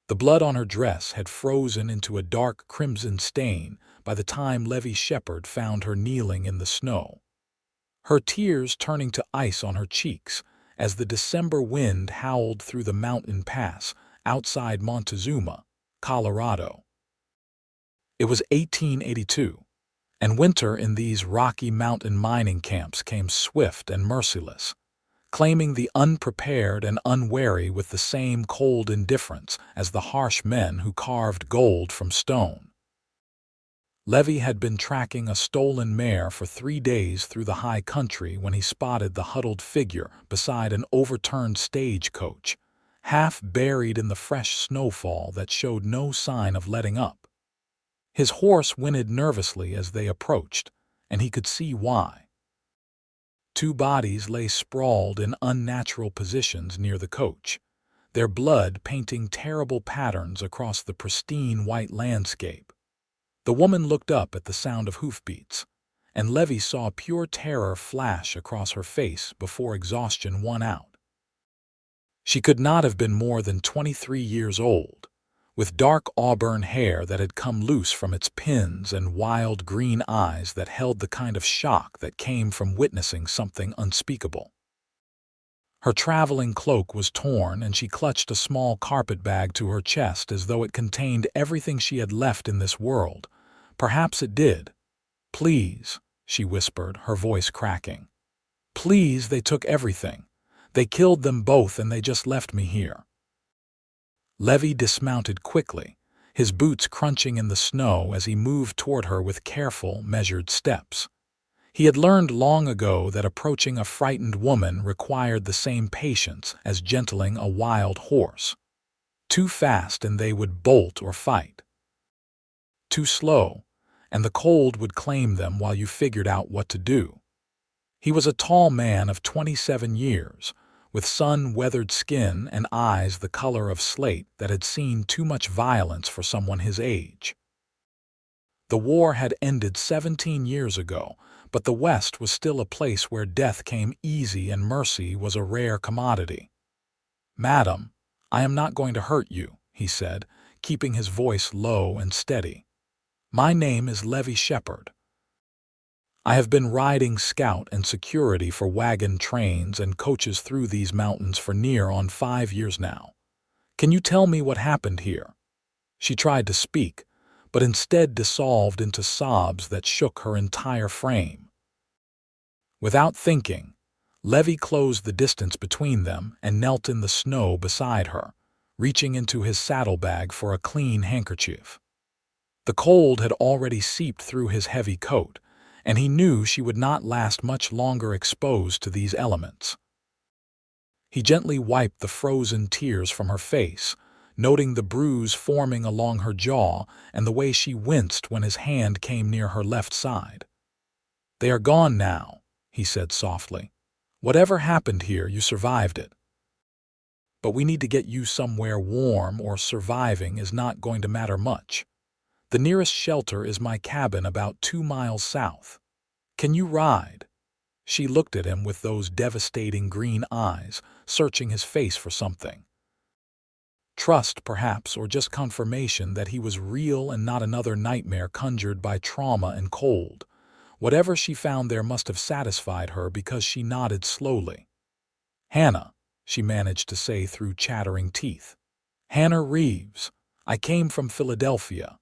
The blood on her dress had frozen into a dark crimson stain by the time Levi Shepherd found her kneeling in the snow, her tears turning to ice on her cheeks as the December wind howled through the mountain pass outside Montezuma, Colorado. It was 1882, and winter in these Rocky Mountain mining camps came swift and merciless, claiming the unprepared and unwary with the same cold indifference as the harsh men who carved gold from stone. Levi had been tracking a stolen mare for 3 days through the high country when he spotted the huddled figure beside an overturned stagecoach, half buried in the fresh snowfall that showed no sign of letting up. His horse whinnied nervously as they approached, and he could see why. 2 bodies lay sprawled in unnatural positions near the coach, their blood painting terrible patterns across the pristine white landscape. The woman looked up at the sound of hoofbeats, and Levi saw pure terror flash across her face before exhaustion won out. She could not have been more than 23 years old, with dark auburn hair that had come loose from its pins and wild green eyes that held the kind of shock that came from witnessing something unspeakable. Her traveling cloak was torn, and she clutched a small carpet bag to her chest as though it contained everything she had left in this world. Perhaps it did. "Please," she whispered, her voice cracking. "Please, they took everything. They killed them both and they just left me here." Levi dismounted quickly, his boots crunching in the snow as he moved toward her with careful, measured steps. He had learned long ago that approaching a frightened woman required the same patience as gentling a wild horse. Too fast and they would bolt or fight. Too slow, and the cold would claim them while you figured out what to do. He was a tall man of 27 years, with sun-weathered skin and eyes the color of slate that had seen too much violence for someone his age. The war had ended 17 years ago, but the West was still a place where death came easy and mercy was a rare commodity. "Madam, I am not going to hurt you," he said, keeping his voice low and steady. "My name is Levi Shepherd. I have been riding scout and security for wagon trains and coaches through these mountains for near on 5 years now. Can you tell me what happened here?" She tried to speak, but instead dissolved into sobs that shook her entire frame. Without thinking, Levi closed the distance between them and knelt in the snow beside her, reaching into his saddlebag for a clean handkerchief. The cold had already seeped through his heavy coat, and he knew she would not last much longer exposed to these elements. He gently wiped the frozen tears from her face, noting the bruise forming along her jaw and the way she winced when his hand came near her left side. "They are gone now," he said softly. "Whatever happened here, you survived it. But we need to get you somewhere warm, or surviving is not going to matter much. The nearest shelter is my cabin about 2 miles south. Can you ride?" She looked at him with those devastating green eyes, searching his face for something. Trust, perhaps, or just confirmation that he was real and not another nightmare conjured by trauma and cold. Whatever she found there must have satisfied her because she nodded slowly. "Hannah," she managed to say through chattering teeth. "Hannah Reeves. I came from Philadelphia.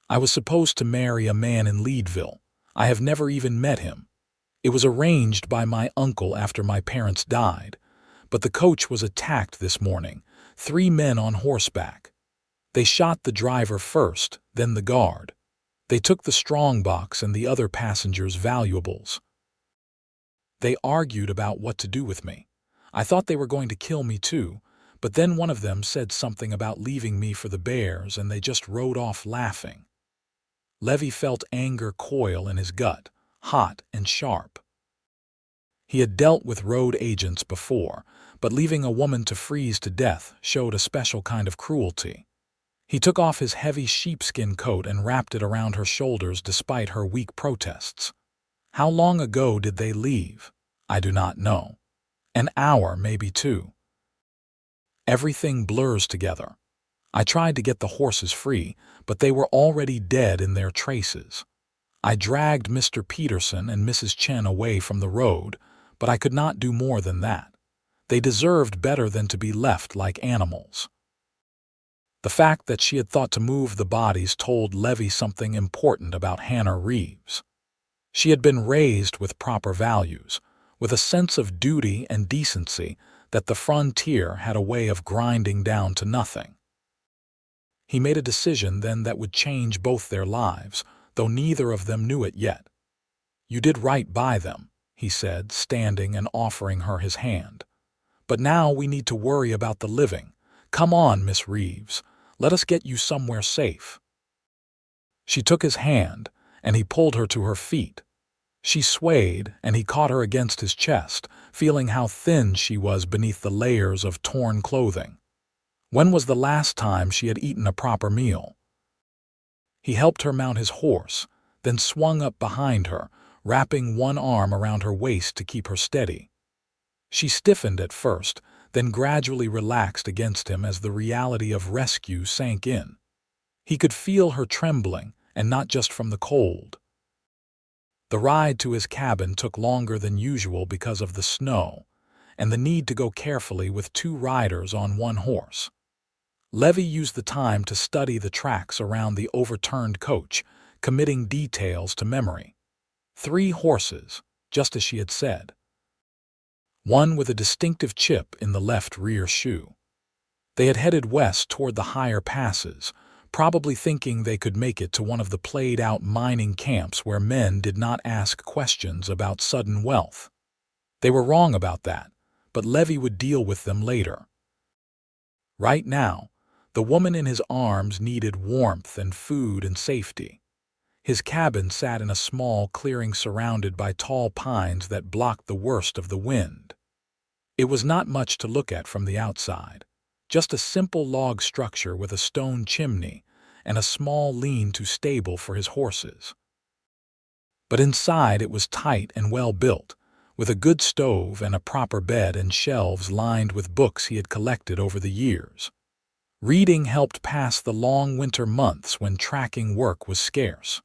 I was supposed to marry a man in Leadville. I have never even met him. It was arranged by my uncle after my parents died, but the coach was attacked this morning, 3 men on horseback. They shot the driver first, then the guard. They took the strongbox and the other passengers' valuables. They argued about what to do with me. I thought they were going to kill me too, but then one of them said something about leaving me for the bears and they just rode off laughing." Levi felt anger coil in his gut, hot and sharp. He had dealt with road agents before, but leaving a woman to freeze to death showed a special kind of cruelty. He took off his heavy sheepskin coat and wrapped it around her shoulders despite her weak protests. "How long ago did they leave?" "I do not know. An hour, maybe 2. Everything blurs together. I tried to get the horses free, but they were already dead in their traces. I dragged Mr. Peterson and Mrs. Chen away from the road, but I could not do more than that. They deserved better than to be left like animals. The fact that she had thought to move the bodies told Levi something important about Hannah Reeves. She had been raised with proper values, with a sense of duty and decency that the frontier had a way of grinding down to nothing. He made a decision then that would change both their lives, though neither of them knew it yet. "You did right by them," he said, standing and offering her his hand. "But now we need to worry about the living. Come on, Miss Reeves. Let us get you somewhere safe." She took his hand, and he pulled her to her feet. She swayed, and he caught her against his chest, feeling how thin she was beneath the layers of torn clothing. When was the last time she had eaten a proper meal? He helped her mount his horse, then swung up behind her, wrapping one arm around her waist to keep her steady. She stiffened at first, then gradually relaxed against him as the reality of rescue sank in. He could feel her trembling, and not just from the cold. The ride to his cabin took longer than usual because of the snow, and the need to go carefully with two riders on one horse. Levi used the time to study the tracks around the overturned coach, committing details to memory. 3 horses, just as she had said. One with a distinctive chip in the left rear shoe. They had headed west toward the higher passes, probably thinking they could make it to one of the played-out mining camps where men did not ask questions about sudden wealth. They were wrong about that, but Levi would deal with them later. Right now, the woman in his arms needed warmth and food and safety. His cabin sat in a small clearing surrounded by tall pines that blocked the worst of the wind. It was not much to look at from the outside, just a simple log structure with a stone chimney and a small lean-to stable for his horses. But inside it was tight and well built, with a good stove and a proper bed and shelves lined with books he had collected over the years. Reading helped pass the long winter months when tracking work was scarce.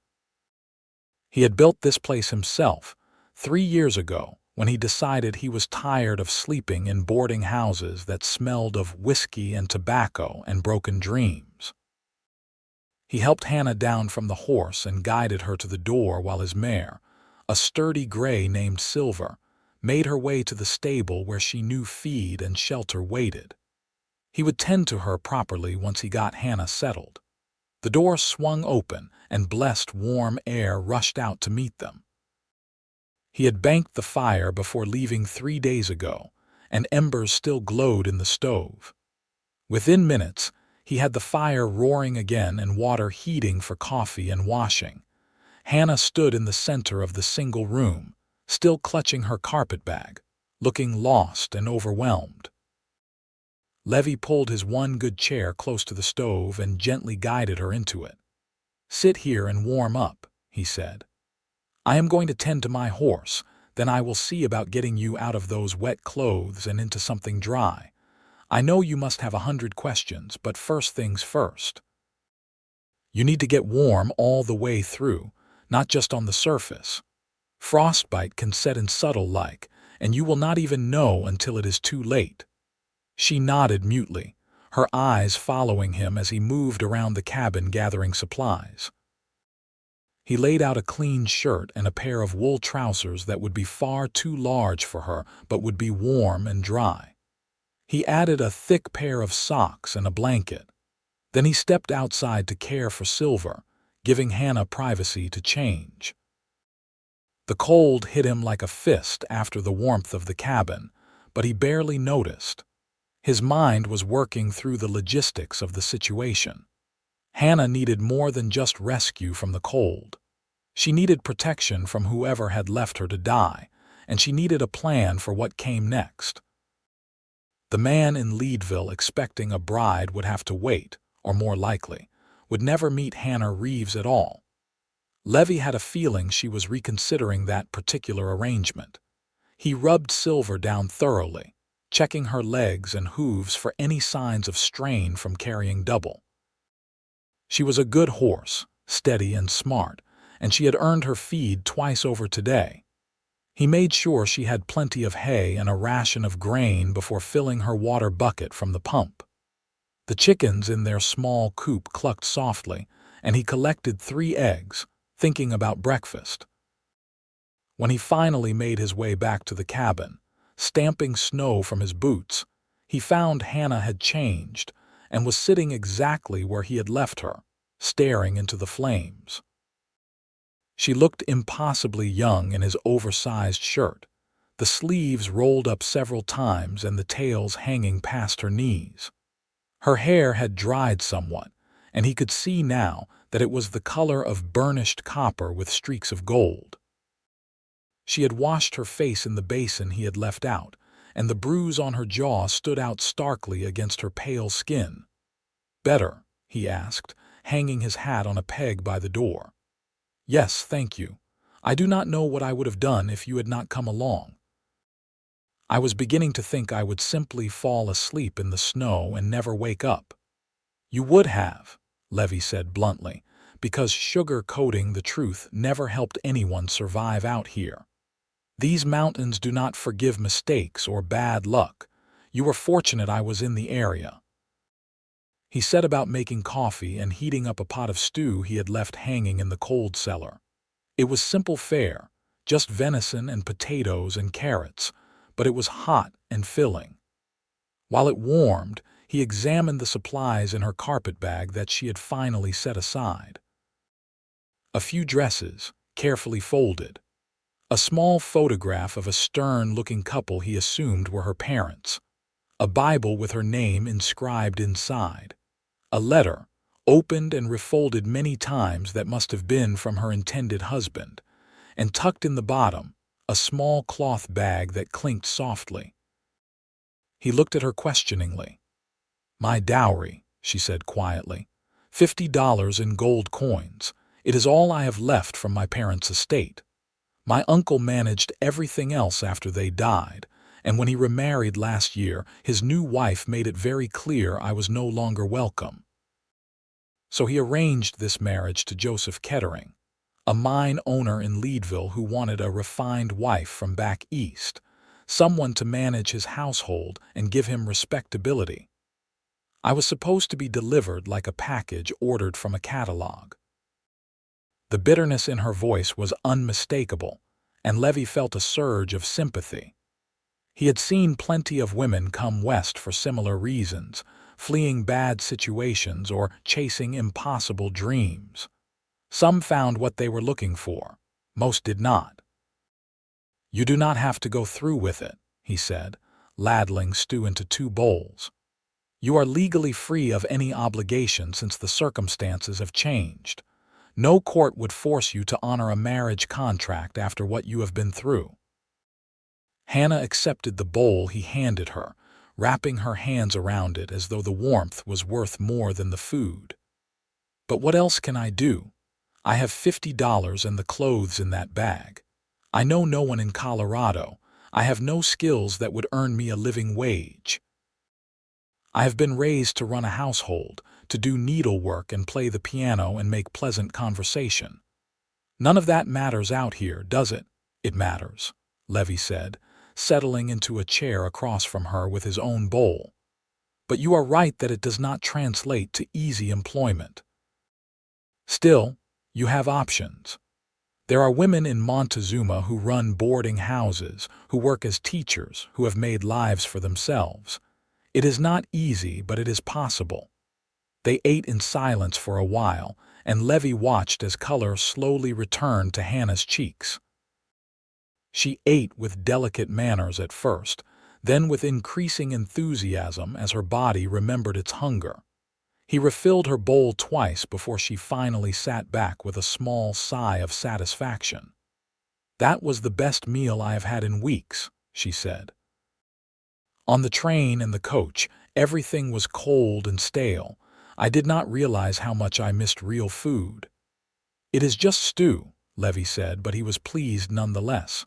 He had built this place himself 3 years ago when he decided he was tired of sleeping in boarding houses that smelled of whiskey and tobacco and broken dreams. He helped Hannah down from the horse and guided her to the door while his mare, a sturdy gray named Silver, made her way to the stable where she knew feed and shelter waited. He would tend to her properly once he got Hannah settled. The door swung open, and blessed warm air rushed out to meet them. He had banked the fire before leaving 3 days ago, and embers still glowed in the stove. Within minutes, he had the fire roaring again and water heating for coffee and washing. Hannah stood in the center of the single room, still clutching her carpetbag, looking lost and overwhelmed. Levi pulled his one good chair close to the stove and gently guided her into it. "Sit here and warm up," he said. "I am going to tend to my horse, then I will see about getting you out of those wet clothes and into something dry. I know you must have 100 questions, but first things first. You need to get warm all the way through, not just on the surface. Frostbite can set in subtle like, and you will not even know until it is too late." She nodded mutely, her eyes following him as he moved around the cabin gathering supplies. He laid out a clean shirt and a pair of wool trousers that would be far too large for her but would be warm and dry. He added a thick pair of socks and a blanket. Then he stepped outside to care for Silver, giving Hannah privacy to change. The cold hit him like a fist after the warmth of the cabin, but he barely noticed. His mind was working through the logistics of the situation. Hannah needed more than just rescue from the cold. She needed protection from whoever had left her to die, and she needed a plan for what came next. The man in Leadville expecting a bride would have to wait, or more likely, would never meet Hannah Reeves at all. Levi had a feeling she was reconsidering that particular arrangement. He rubbed Silver down thoroughly, checking her legs and hooves for any signs of strain from carrying double. She was a good horse, steady and smart, and she had earned her feed twice over today. He made sure she had plenty of hay and a ration of grain before filling her water bucket from the pump. The chickens in their small coop clucked softly, and he collected 3 eggs, thinking about breakfast. When he finally made his way back to the cabin, stamping snow from his boots, he found Hannah had changed and was sitting exactly where he had left her, staring into the flames. She looked impossibly young in his oversized shirt, the sleeves rolled up several times and the tails hanging past her knees. Her hair had dried somewhat, and he could see now that it was the color of burnished copper with streaks of gold. She had washed her face in the basin he had left out, and the bruise on her jaw stood out starkly against her pale skin. "Better?" he asked, hanging his hat on a peg by the door. "Yes, thank you. I do not know what I would have done if you had not come along. I was beginning to think I would simply fall asleep in the snow and never wake up." "You would have," Levi said bluntly, "because sugar-coating the truth never helped anyone survive out here. These mountains do not forgive mistakes or bad luck. You were fortunate I was in the area." He set about making coffee and heating up a pot of stew he had left hanging in the cold cellar. It was simple fare, just venison and potatoes and carrots, but it was hot and filling. While it warmed, he examined the supplies in her carpet bag that she had finally set aside. A few dresses, carefully folded. A small photograph of a stern-looking couple he assumed were her parents. A Bible with her name inscribed inside. A letter, opened and refolded many times, that must have been from her intended husband, and tucked in the bottom, a small cloth bag that clinked softly. He looked at her questioningly. "My dowry," she said quietly. $50 in gold coins. It is all I have left from my parents' estate. My uncle managed everything else after they died, and when he remarried last year, his new wife made it very clear I was no longer welcome. So he arranged this marriage to Joseph Kettering, a mine owner in Leadville who wanted a refined wife from back east, someone to manage his household and give him respectability. I was supposed to be delivered like a package ordered from a catalog." The bitterness in her voice was unmistakable, and Levi felt a surge of sympathy. He had seen plenty of women come west for similar reasons, fleeing bad situations or chasing impossible dreams. Some found what they were looking for. Most did not. "You do not have to go through with it," he said, ladling stew into 2 bowls. "You are legally free of any obligation since the circumstances have changed. No court would force you to honor a marriage contract after what you have been through." Hannah accepted the bowl he handed her, wrapping her hands around it as though the warmth was worth more than the food. "But what else can I do? I have $50 and the clothes in that bag. I know no one in Colorado. I have no skills that would earn me a living wage. I have been raised to run a household, to do needlework and play the piano and make pleasant conversation. None of that matters out here, does it?" "It matters," Levi said, settling into a chair across from her with his own bowl. "But you are right that it does not translate to easy employment. Still, you have options. There are women in Montezuma who run boarding houses, who work as teachers, who have made lives for themselves. It is not easy, but it is possible." They ate in silence for a while, and Levi watched as color slowly returned to Hannah's cheeks. She ate with delicate manners at first, then with increasing enthusiasm as her body remembered its hunger. He refilled her bowl twice before she finally sat back with a small sigh of satisfaction. "That was the best meal I have had in weeks," she said. On the train and the coach, everything was cold and stale. I did not realize how much I missed real food. "It is just stew," Levi said, but he was pleased nonetheless.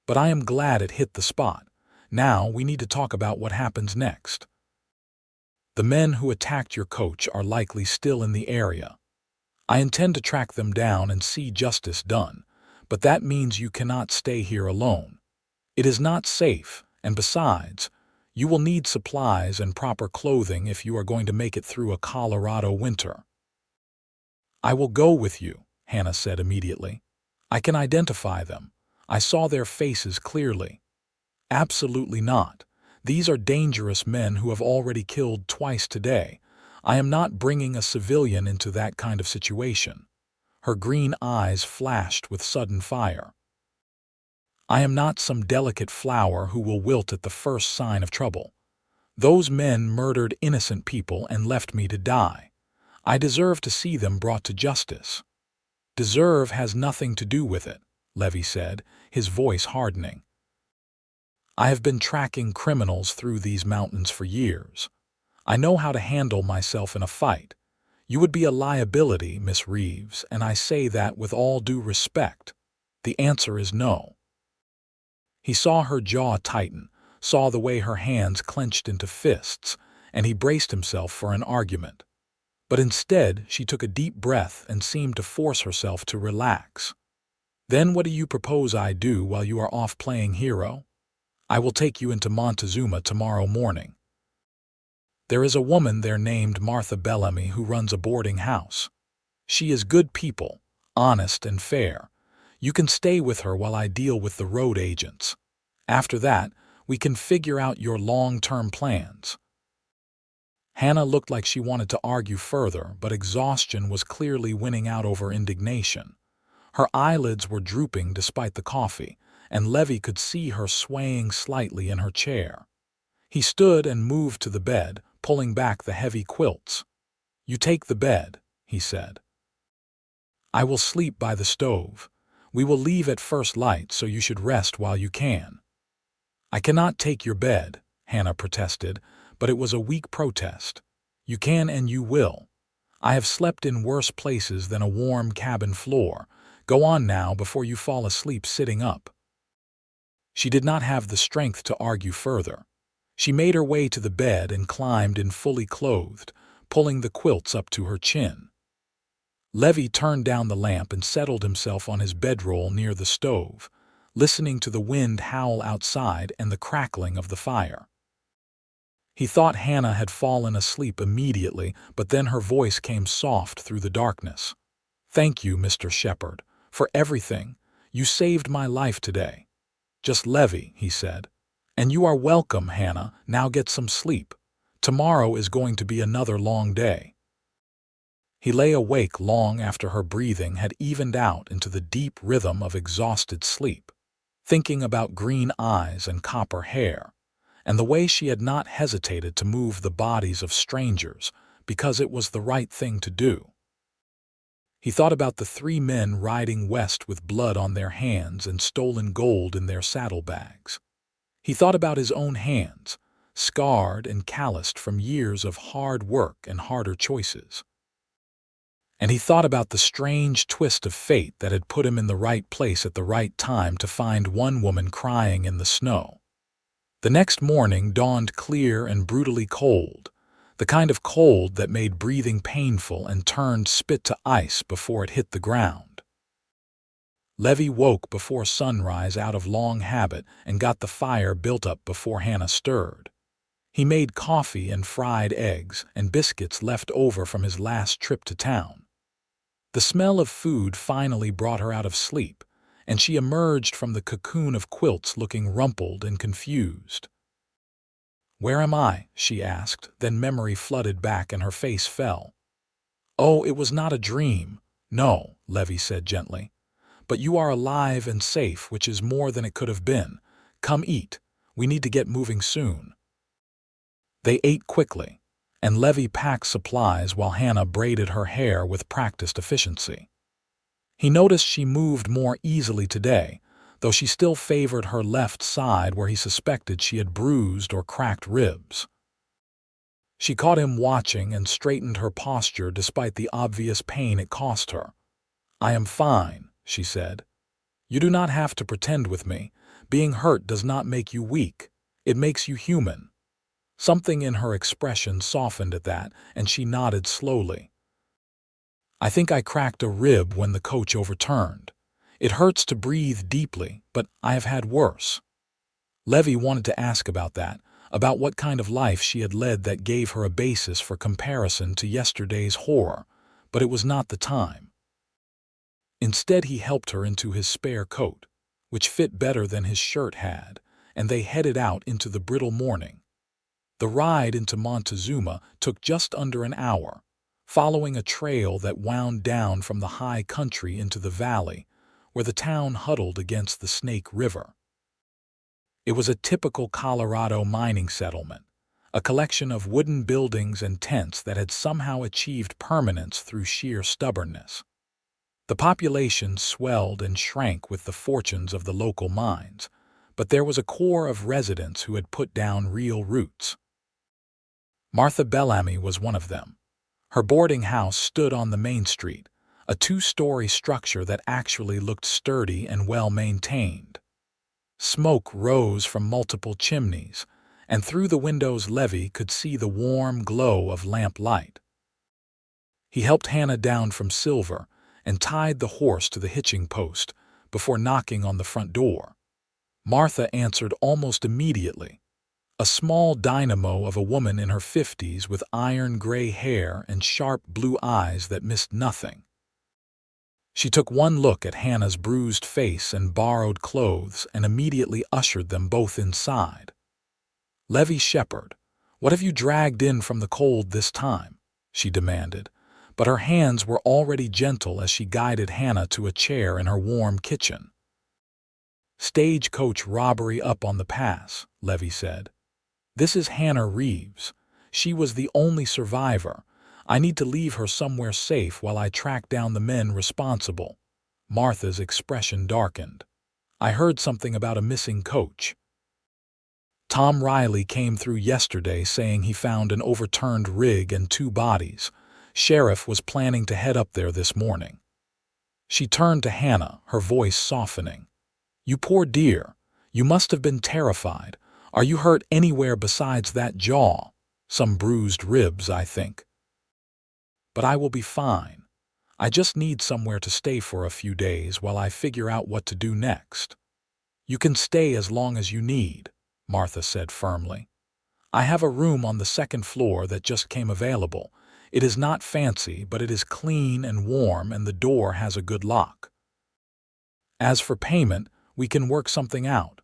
"But I am glad it hit the spot. Now we need to talk about what happens next. The men who attacked your coach are likely still in the area. I intend to track them down and see justice done, but that means you cannot stay here alone. It is not safe, and besides, you will need supplies and proper clothing if you are going to make it through a Colorado winter. I will go with you, Hannah said immediately. I can identify them. I saw their faces clearly. Absolutely not. These are dangerous men who have already killed twice today. I am not bringing a civilian into that kind of situation. Her green eyes flashed with sudden fire. I am not some delicate flower who will wilt at the first sign of trouble. Those men murdered innocent people and left me to die. I deserve to see them brought to justice. Deserve has nothing to do with it, Levi said, his voice hardening. I have been tracking criminals through these mountains for years. I know how to handle myself in a fight. You would be a liability, Miss Reeves, and I say that with all due respect. The answer is no. He saw her jaw tighten, saw the way her hands clenched into fists, and he braced himself for an argument. But instead, she took a deep breath and seemed to force herself to relax. Then what do you propose I do while you are off playing hero? I will take you into Montezuma tomorrow morning. There is a woman there named Martha Bellamy who runs a boarding house. She is good people, honest and fair. You can stay with her while I deal with the road agents. After that, we can figure out your long-term plans. Hannah looked like she wanted to argue further, but exhaustion was clearly winning out over indignation. Her eyelids were drooping despite the coffee, and Levi could see her swaying slightly in her chair. He stood and moved to the bed, pulling back the heavy quilts. "You take the bed," he said. "I will sleep by the stove. We will leave at first light, so you should rest while you can." "I cannot take your bed," Hannah protested, but it was a weak protest. "You can and you will. I have slept in worse places than a warm cabin floor. Go on now before you fall asleep sitting up." She did not have the strength to argue further. She made her way to the bed and climbed in fully clothed, pulling the quilts up to her chin. Levi turned down the lamp and settled himself on his bedroll near the stove, listening to the wind howl outside and the crackling of the fire. He thought Hannah had fallen asleep immediately, but then her voice came soft through the darkness. "Thank you, Mr. Shepherd, for everything. You saved my life today." "Just Levi," he said. "And you are welcome, Hannah. Now get some sleep. Tomorrow is going to be another long day." He lay awake long after her breathing had evened out into the deep rhythm of exhausted sleep, thinking about green eyes and copper hair, and the way she had not hesitated to move the bodies of strangers because it was the right thing to do. He thought about the 3 men riding west with blood on their hands and stolen gold in their saddlebags. He thought about his own hands, scarred and calloused from years of hard work and harder choices. And he thought about the strange twist of fate that had put him in the right place at the right time to find one woman crying in the snow. The next morning dawned clear and brutally cold, the kind of cold that made breathing painful and turned spit to ice before it hit the ground. Levi woke before sunrise out of long habit and got the fire built up before Hannah stirred. He made coffee and fried eggs and biscuits left over from his last trip to town. The smell of food finally brought her out of sleep, and she emerged from the cocoon of quilts looking rumpled and confused. "Where am I?" she asked, then memory flooded back and her face fell. "Oh, it was not a dream." "No," Levi said gently. "But you are alive and safe, which is more than it could have been. Come eat. We need to get moving soon." They ate quickly, and Levi packed supplies while Hannah braided her hair with practiced efficiency. He noticed she moved more easily today, though she still favored her left side where he suspected she had bruised or cracked ribs. She caught him watching and straightened her posture despite the obvious pain it cost her. "I am fine," she said. "You do not have to pretend with me. Being hurt does not make you weak. It makes you human." Something in her expression softened at that, and she nodded slowly. "I think I cracked a rib when the coach overturned. It hurts to breathe deeply, but I have had worse." Levi wanted to ask about that, about what kind of life she had led that gave her a basis for comparison to yesterday's horror, but it was not the time. Instead, he helped her into his spare coat, which fit better than his shirt had, and they headed out into the brittle morning. The ride into Montezuma took just under an hour, following a trail that wound down from the high country into the valley, where the town huddled against the Snake River. It was a typical Colorado mining settlement, a collection of wooden buildings and tents that had somehow achieved permanence through sheer stubbornness. The population swelled and shrank with the fortunes of the local mines, but there was a core of residents who had put down real roots. Martha Bellamy was one of them. Her boarding house stood on the main street, a two-story structure that actually looked sturdy and well-maintained. Smoke rose from multiple chimneys, and through the windows Levi could see the warm glow of lamplight. He helped Hannah down from Silver and tied the horse to the hitching post before knocking on the front door. Martha answered almost immediately. A small dynamo of a woman in her 50s with iron-gray hair and sharp blue eyes that missed nothing. She took one look at Hannah's bruised face and borrowed clothes and immediately ushered them both inside. "Levi Shepherd, what have you dragged in from the cold this time?" she demanded, but her hands were already gentle as she guided Hannah to a chair in her warm kitchen. "Stagecoach robbery up on the pass," Levi said. "This is Hannah Reeves. She was the only survivor. I need to leave her somewhere safe while I track down the men responsible." Martha's expression darkened. "I heard something about a missing coach." "Tom Riley came through yesterday saying he found an overturned rig and 2 bodies. Sheriff was planning to head up there this morning." She turned to Hannah, her voice softening. "You poor dear. You must have been terrified. Are you hurt anywhere besides that jaw? Some bruised ribs, I think." "But I will be fine. I just need somewhere to stay for a few days while I figure out what to do next." "You can stay as long as you need," Martha said firmly. "I have a room on the 2nd floor that just came available. It is not fancy, but it is clean and warm, and the door has a good lock. As for payment, we can work something out.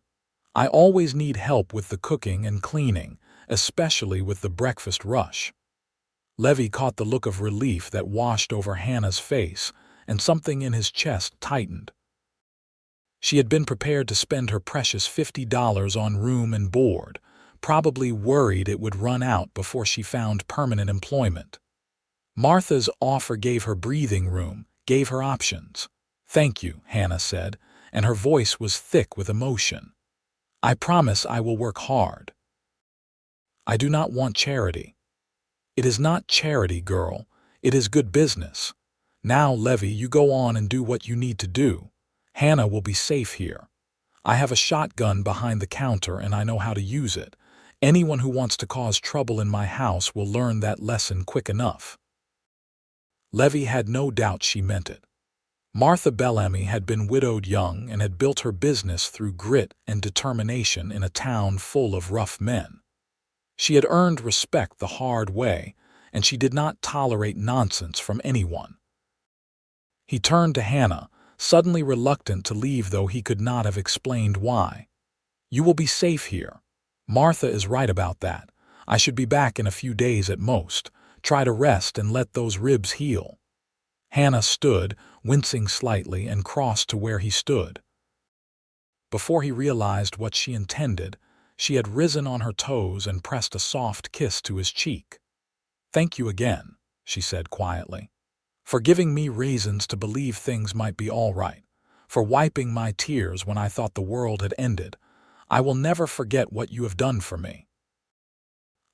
I always need help with the cooking and cleaning, especially with the breakfast rush." Levi caught the look of relief that washed over Hannah's face, and something in his chest tightened. She had been prepared to spend her precious $50 on room and board, probably worried it would run out before she found permanent employment. Martha's offer gave her breathing room, gave her options. "Thank you," Hannah said, and her voice was thick with emotion. "I promise I will work hard." "I do not want charity." "It is not charity, girl. It is good business. Now, Levi, you go on and do what you need to do. Hannah will be safe here. I have a shotgun behind the counter and I know how to use it. Anyone who wants to cause trouble in my house will learn that lesson quick enough." Levi had no doubt she meant it. Martha Bellamy had been widowed young and had built her business through grit and determination in a town full of rough men. She had earned respect the hard way, and she did not tolerate nonsense from anyone. He turned to Hannah, suddenly reluctant to leave, though he could not have explained why. "You will be safe here. Martha is right about that. I should be back in a few days at most. Try to rest and let those ribs heal." Hannah stood, wincing slightly, and crossed to where he stood. Before he realized what she intended, she had risen on her toes and pressed a soft kiss to his cheek. "Thank you again," she said quietly, "for giving me reasons to believe things might be all right, for wiping my tears when I thought the world had ended. I will never forget what you have done for me."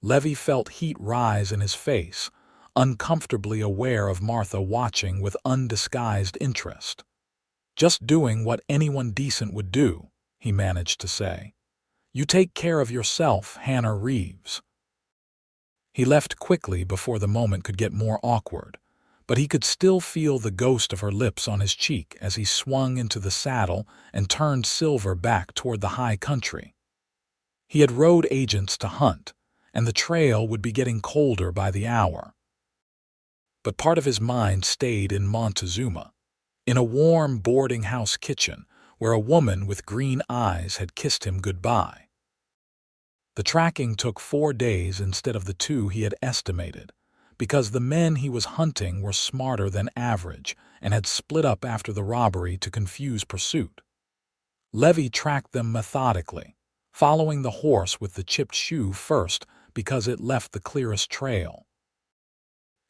Levi felt heat rise in his face, uncomfortably aware of Martha watching with undisguised interest. "Just doing what anyone decent would do," he managed to say. "You take care of yourself, Hannah Reeves." He left quickly before the moment could get more awkward, but he could still feel the ghost of her lips on his cheek as he swung into the saddle and turned Silver back toward the high country. He had road agents to hunt, and the trail would be getting colder by the hour. But part of his mind stayed in Montezuma, in a warm boarding house kitchen where a woman with green eyes had kissed him goodbye. The tracking took 4 days instead of the 2 he had estimated, because the men he was hunting were smarter than average and had split up after the robbery to confuse pursuit. Levi tracked them methodically, following the horse with the chipped shoe first because it left the clearest trail.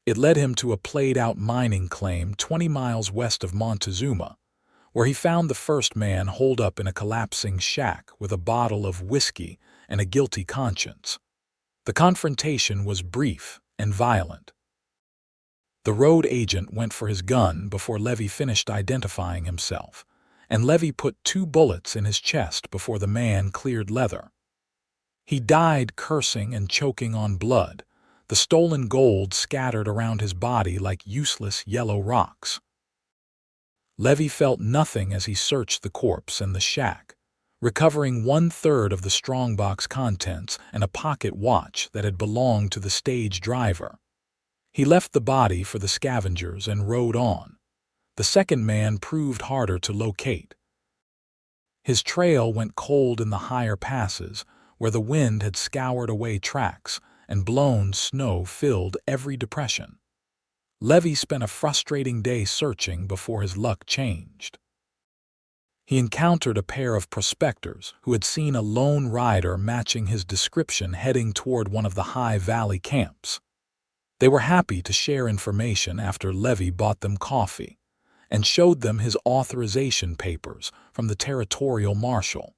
It led him to a played-out mining claim 20 miles west of Montezuma, where he found the first man holed up in a collapsing shack with a bottle of whiskey and a guilty conscience. The confrontation was brief and violent. The road agent went for his gun before Levi finished identifying himself, and Levi put 2 bullets in his chest before the man cleared leather. He died cursing and choking on blood, the stolen gold scattered around his body like useless yellow rocks. Levi felt nothing as he searched the corpse and the shack, recovering 1/3 of the strongbox contents and a pocket watch that had belonged to the stage driver. He left the body for the scavengers and rode on. The second man proved harder to locate. His trail went cold in the higher passes, where the wind had scoured away tracks and blown snow filled every depression. Levi spent a frustrating day searching before his luck changed. He encountered a pair of prospectors who had seen a lone rider matching his description heading toward one of the high valley camps. They were happy to share information after Levi bought them coffee and showed them his authorization papers from the territorial marshal.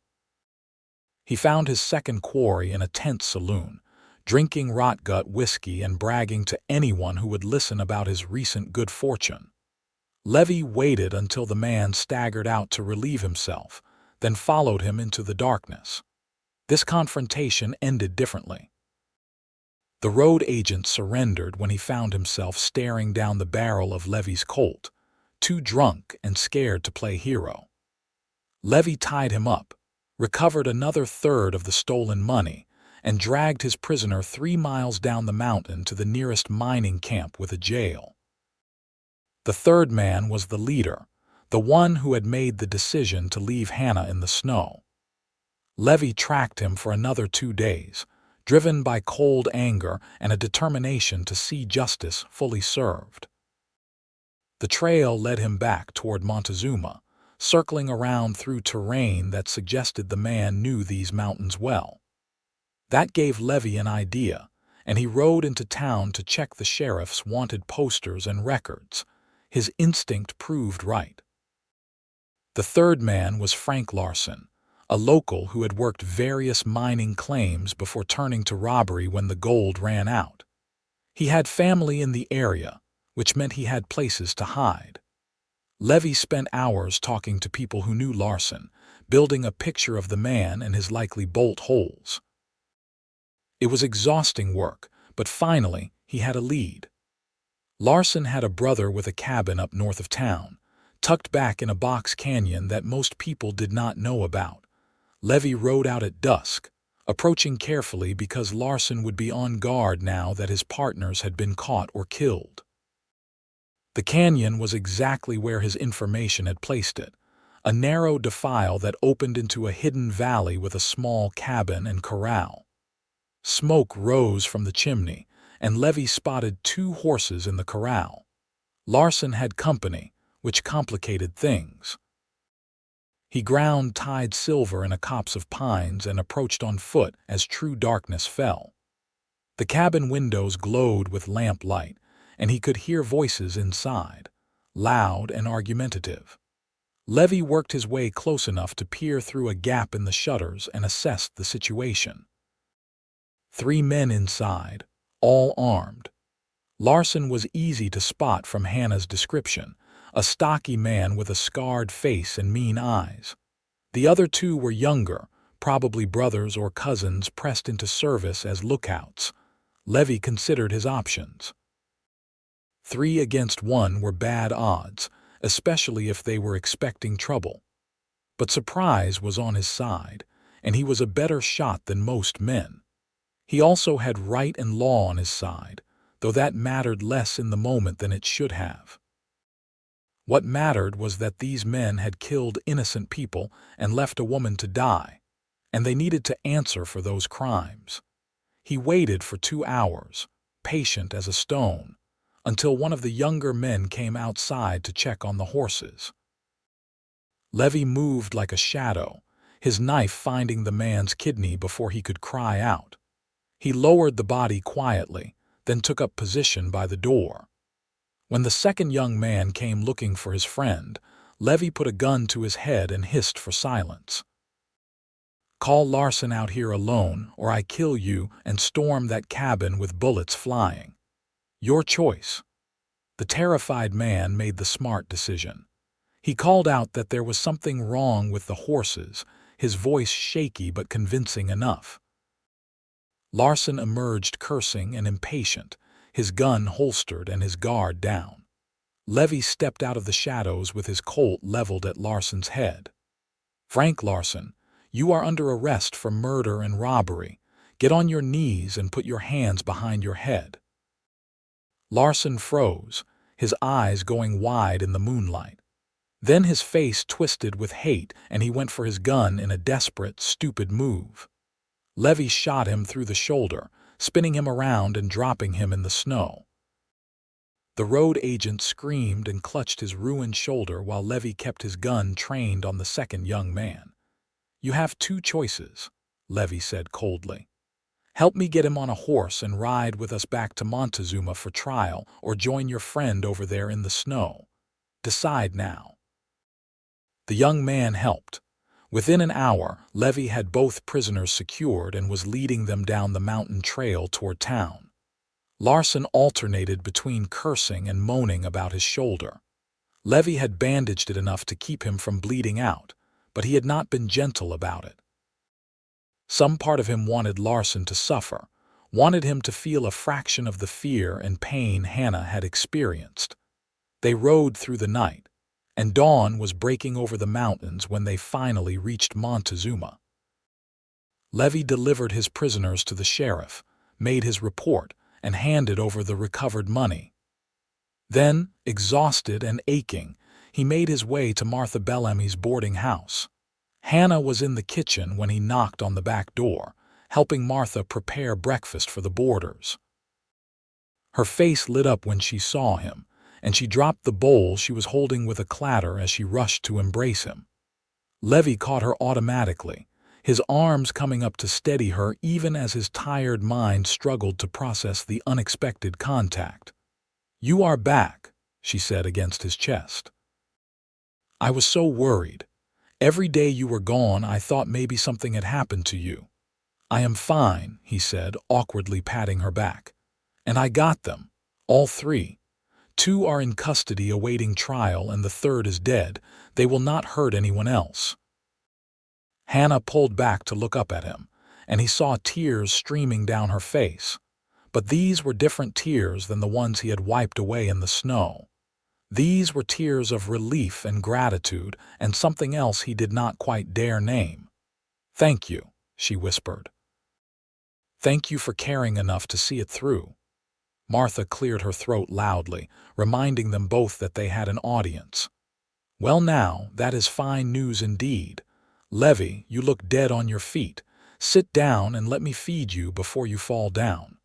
He found his second quarry in a tent saloon, drinking rot-gut whiskey and bragging to anyone who would listen about his recent good fortune. Levi waited until the man staggered out to relieve himself, then followed him into the darkness. This confrontation ended differently. The road agent surrendered when he found himself staring down the barrel of Levi's Colt, too drunk and scared to play hero. Levi tied him up, recovered another third of the stolen money, and dragged his prisoner 3 miles down the mountain to the nearest mining camp with a jail. The third man was the leader, the one who had made the decision to leave Hannah in the snow. Levi tracked him for another 2 days, driven by cold anger and a determination to see justice fully served. The trail led him back toward Montezuma, circling around through terrain that suggested the man knew these mountains well. That gave Levi an idea, and he rode into town to check the sheriff's wanted posters and records. His instinct proved right. The third man was Frank Larson, a local who had worked various mining claims before turning to robbery when the gold ran out. He had family in the area, which meant he had places to hide. Levi spent hours talking to people who knew Larson, building a picture of the man and his likely bolt holes. It was exhausting work, but finally he had a lead. Larson had a brother with a cabin up north of town, tucked back in a box canyon that most people did not know about. Levi rode out at dusk, approaching carefully because Larson would be on guard now that his partners had been caught or killed. The canyon was exactly where his information had placed it, a narrow defile that opened into a hidden valley with a small cabin and corral. Smoke rose from the chimney, and Levi spotted 2 horses in the corral. Larson had company, which complicated things. He ground tied Silver in a copse of pines and approached on foot as true darkness fell. The cabin windows glowed with lamp light, and he could hear voices inside, loud and argumentative. Levi worked his way close enough to peer through a gap in the shutters and assessed the situation. 3 men inside, all armed. Larson was easy to spot from Hannah's description, a stocky man with a scarred face and mean eyes. The other 2 were younger, probably brothers or cousins pressed into service as lookouts. Levi considered his options. 3 against 1 were bad odds, especially if they were expecting trouble. But surprise was on his side, and he was a better shot than most men. He also had right and law on his side, though that mattered less in the moment than it should have. What mattered was that these men had killed innocent people and left a woman to die, and they needed to answer for those crimes. He waited for 2 hours, patient as a stone, until one of the younger men came outside to check on the horses. Levi moved like a shadow, his knife finding the man's kidney before he could cry out. He lowered the body quietly, then took up position by the door. When the second young man came looking for his friend, Levi put a gun to his head and hissed for silence. "Call Larson out here alone, or I kill you and storm that cabin with bullets flying. Your choice." The terrified man made the smart decision. He called out that there was something wrong with the horses, his voice shaky but convincing enough. Larson emerged cursing and impatient, his gun holstered and his guard down. Levi stepped out of the shadows with his Colt leveled at Larson's head. "Frank Larson, you are under arrest for murder and robbery. Get on your knees and put your hands behind your head." Larson froze, his eyes going wide in the moonlight. Then his face twisted with hate and he went for his gun in a desperate, stupid move. Levi shot him through the shoulder, spinning him around and dropping him in the snow. The road agent screamed and clutched his ruined shoulder while Levi kept his gun trained on the second young man. "You have 2 choices," Levi said coldly. "Help me get him on a horse and ride with us back to Montezuma for trial, or join your friend over there in the snow. Decide now." The young man helped. Within an hour, Levi had both prisoners secured and was leading them down the mountain trail toward town. Larson alternated between cursing and moaning about his shoulder. Levi had bandaged it enough to keep him from bleeding out, but he had not been gentle about it. Some part of him wanted Larson to suffer, wanted him to feel a fraction of the fear and pain Hannah had experienced. They rode through the night, and dawn was breaking over the mountains when they finally reached Montezuma. Levi delivered his prisoners to the sheriff, made his report, and handed over the recovered money. Then, exhausted and aching, he made his way to Martha Bellamy's boarding house. Hannah was in the kitchen when he knocked on the back door, helping Martha prepare breakfast for the boarders. Her face lit up when she saw him, and she dropped the bowl she was holding with a clatter as she rushed to embrace him. Levi caught her automatically, his arms coming up to steady her even as his tired mind struggled to process the unexpected contact. "You are back," she said against his chest. "I was so worried. Every day you were gone I thought maybe something had happened to you." "I am fine," he said, awkwardly patting her back. "And I got them, all 3. 2 are in custody awaiting trial and the 3rd is dead. They will not hurt anyone else." Hannah pulled back to look up at him, and he saw tears streaming down her face. But these were different tears than the ones he had wiped away in the snow. These were tears of relief and gratitude and something else he did not quite dare name. "Thank you," she whispered. "Thank you for caring enough to see it through." Martha cleared her throat loudly, reminding them both that they had an audience. "Well now, that is fine news indeed. Levi, you look dead on your feet. Sit down and let me feed you before you fall down."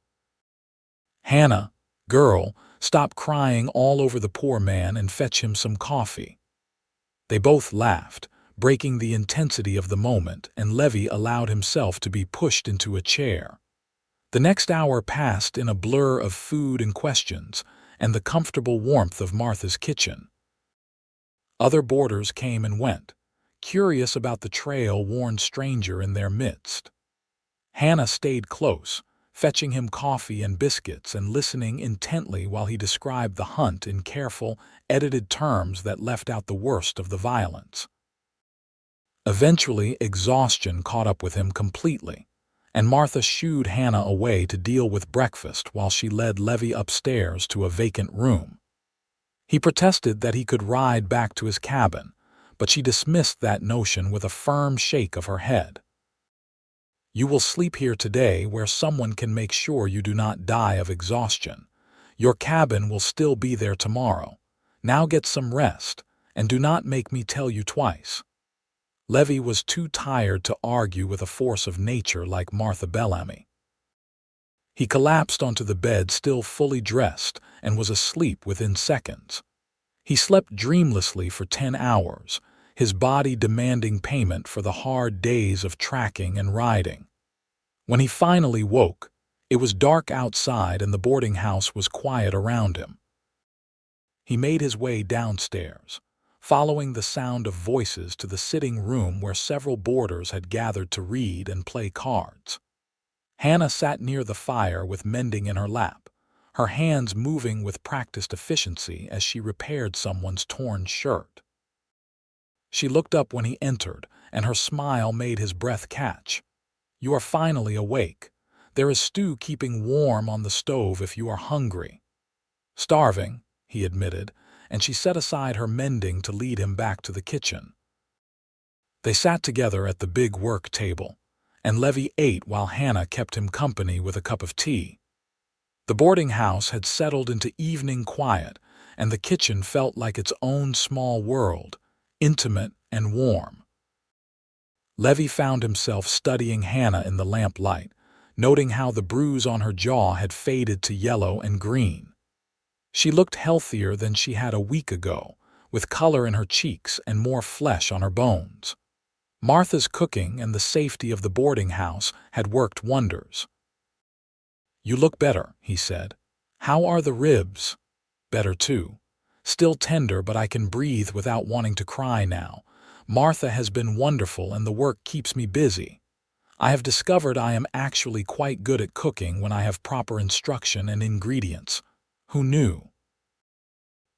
"Hannah, girl, stop crying all over the poor man and fetch him some coffee." They both laughed, breaking the intensity of the moment, and Levi allowed himself to be pushed into a chair. The next hour passed in a blur of food and questions, and the comfortable warmth of Martha's kitchen. Other boarders came and went, curious about the trail-worn stranger in their midst. Hannah stayed close, fetching him coffee and biscuits and listening intently while he described the hunt in careful, edited terms that left out the worst of the violence. Eventually, exhaustion caught up with him completely, and Martha shooed Hannah away to deal with breakfast while she led Levi upstairs to a vacant room. He protested that he could ride back to his cabin, but she dismissed that notion with a firm shake of her head. "You will sleep here today where someone can make sure you do not die of exhaustion. Your cabin will still be there tomorrow. Now get some rest, and do not make me tell you twice." Levi was too tired to argue with a force of nature like Martha Bellamy. He collapsed onto the bed still fully dressed and was asleep within seconds. He slept dreamlessly for 10 hours, his body demanding payment for the hard days of tracking and riding. When he finally woke, it was dark outside and the boarding house was quiet around him. He made his way downstairs, following the sound of voices to the sitting room where several boarders had gathered to read and play cards. Hannah sat near the fire with mending in her lap, her hands moving with practiced efficiency as she repaired someone's torn shirt. She looked up when he entered, and her smile made his breath catch. "You are finally awake. There is stew keeping warm on the stove if you are hungry." "Starving," he admitted, and she set aside her mending to lead him back to the kitchen. They sat together at the big work table, and Levi ate while Hannah kept him company with a cup of tea. The boarding house had settled into evening quiet, and the kitchen felt like its own small world, intimate and warm. Levi found himself studying Hannah in the lamplight, noting how the bruise on her jaw had faded to yellow and green. She looked healthier than she had a week ago, with color in her cheeks and more flesh on her bones. Martha's cooking and the safety of the boarding house had worked wonders. "You look better," he said. "How are the ribs?" "Better too. Still tender, but I can breathe without wanting to cry now. Martha has been wonderful and the work keeps me busy. I have discovered I am actually quite good at cooking when I have proper instruction and ingredients. Who knew?"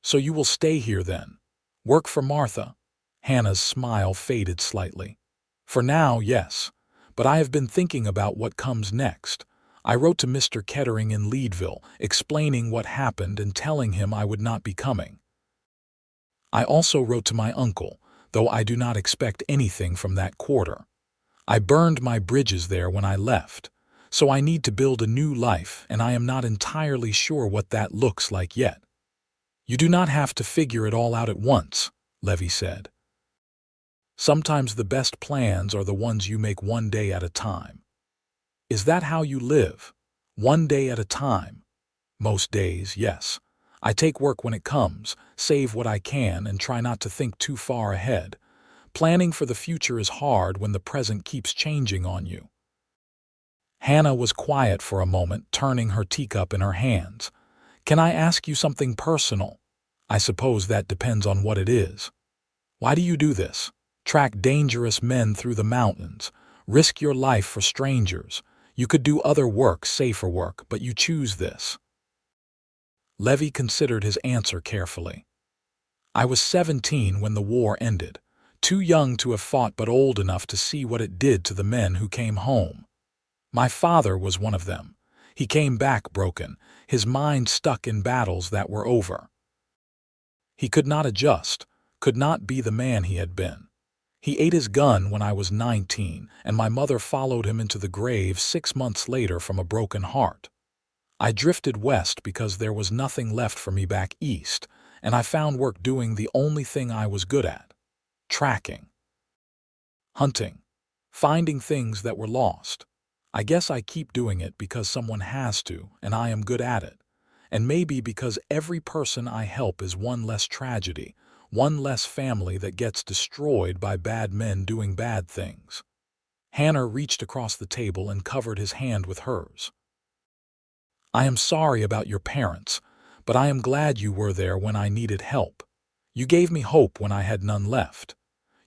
"So you will stay here then? Work for Martha?" Hannah's smile faded slightly. "For now, yes. But I have been thinking about what comes next. I wrote to Mr. Kettering in Leadville, explaining what happened and telling him I would not be coming. I also wrote to my uncle, though I do not expect anything from that quarter. I burned my bridges there when I left, so I need to build a new life, and I am not entirely sure what that looks like yet." "You do not have to figure it all out at once," Levi said. "Sometimes the best plans are the ones you make one day at a time." "Is that how you live? One day at a time?" "Most days, yes. I take work when it comes, save what I can, and try not to think too far ahead. Planning for the future is hard when the present keeps changing on you." Hannah was quiet for a moment, turning her teacup in her hands. "Can I ask you something personal?" "I suppose that depends on what it is." "Why do you do this? Track dangerous men through the mountains, risk your life for strangers. You could do other work, safer work, but you choose this." Levi considered his answer carefully. "I was 17 when the war ended, too young to have fought but old enough to see what it did to the men who came home. My father was one of them. He came back broken, his mind stuck in battles that were over. He could not adjust, could not be the man he had been. He ate his gun when I was 19, and my mother followed him into the grave 6 months later from a broken heart. I drifted west because there was nothing left for me back east, and I found work doing the only thing I was good at: tracking, hunting, finding things that were lost. I guess I keep doing it because someone has to, and I am good at it. And maybe because every person I help is one less tragedy, one less family that gets destroyed by bad men doing bad things." Hannah reached across the table and covered his hand with hers. "I am sorry about your parents, but I am glad you were there when I needed help. You gave me hope when I had none left.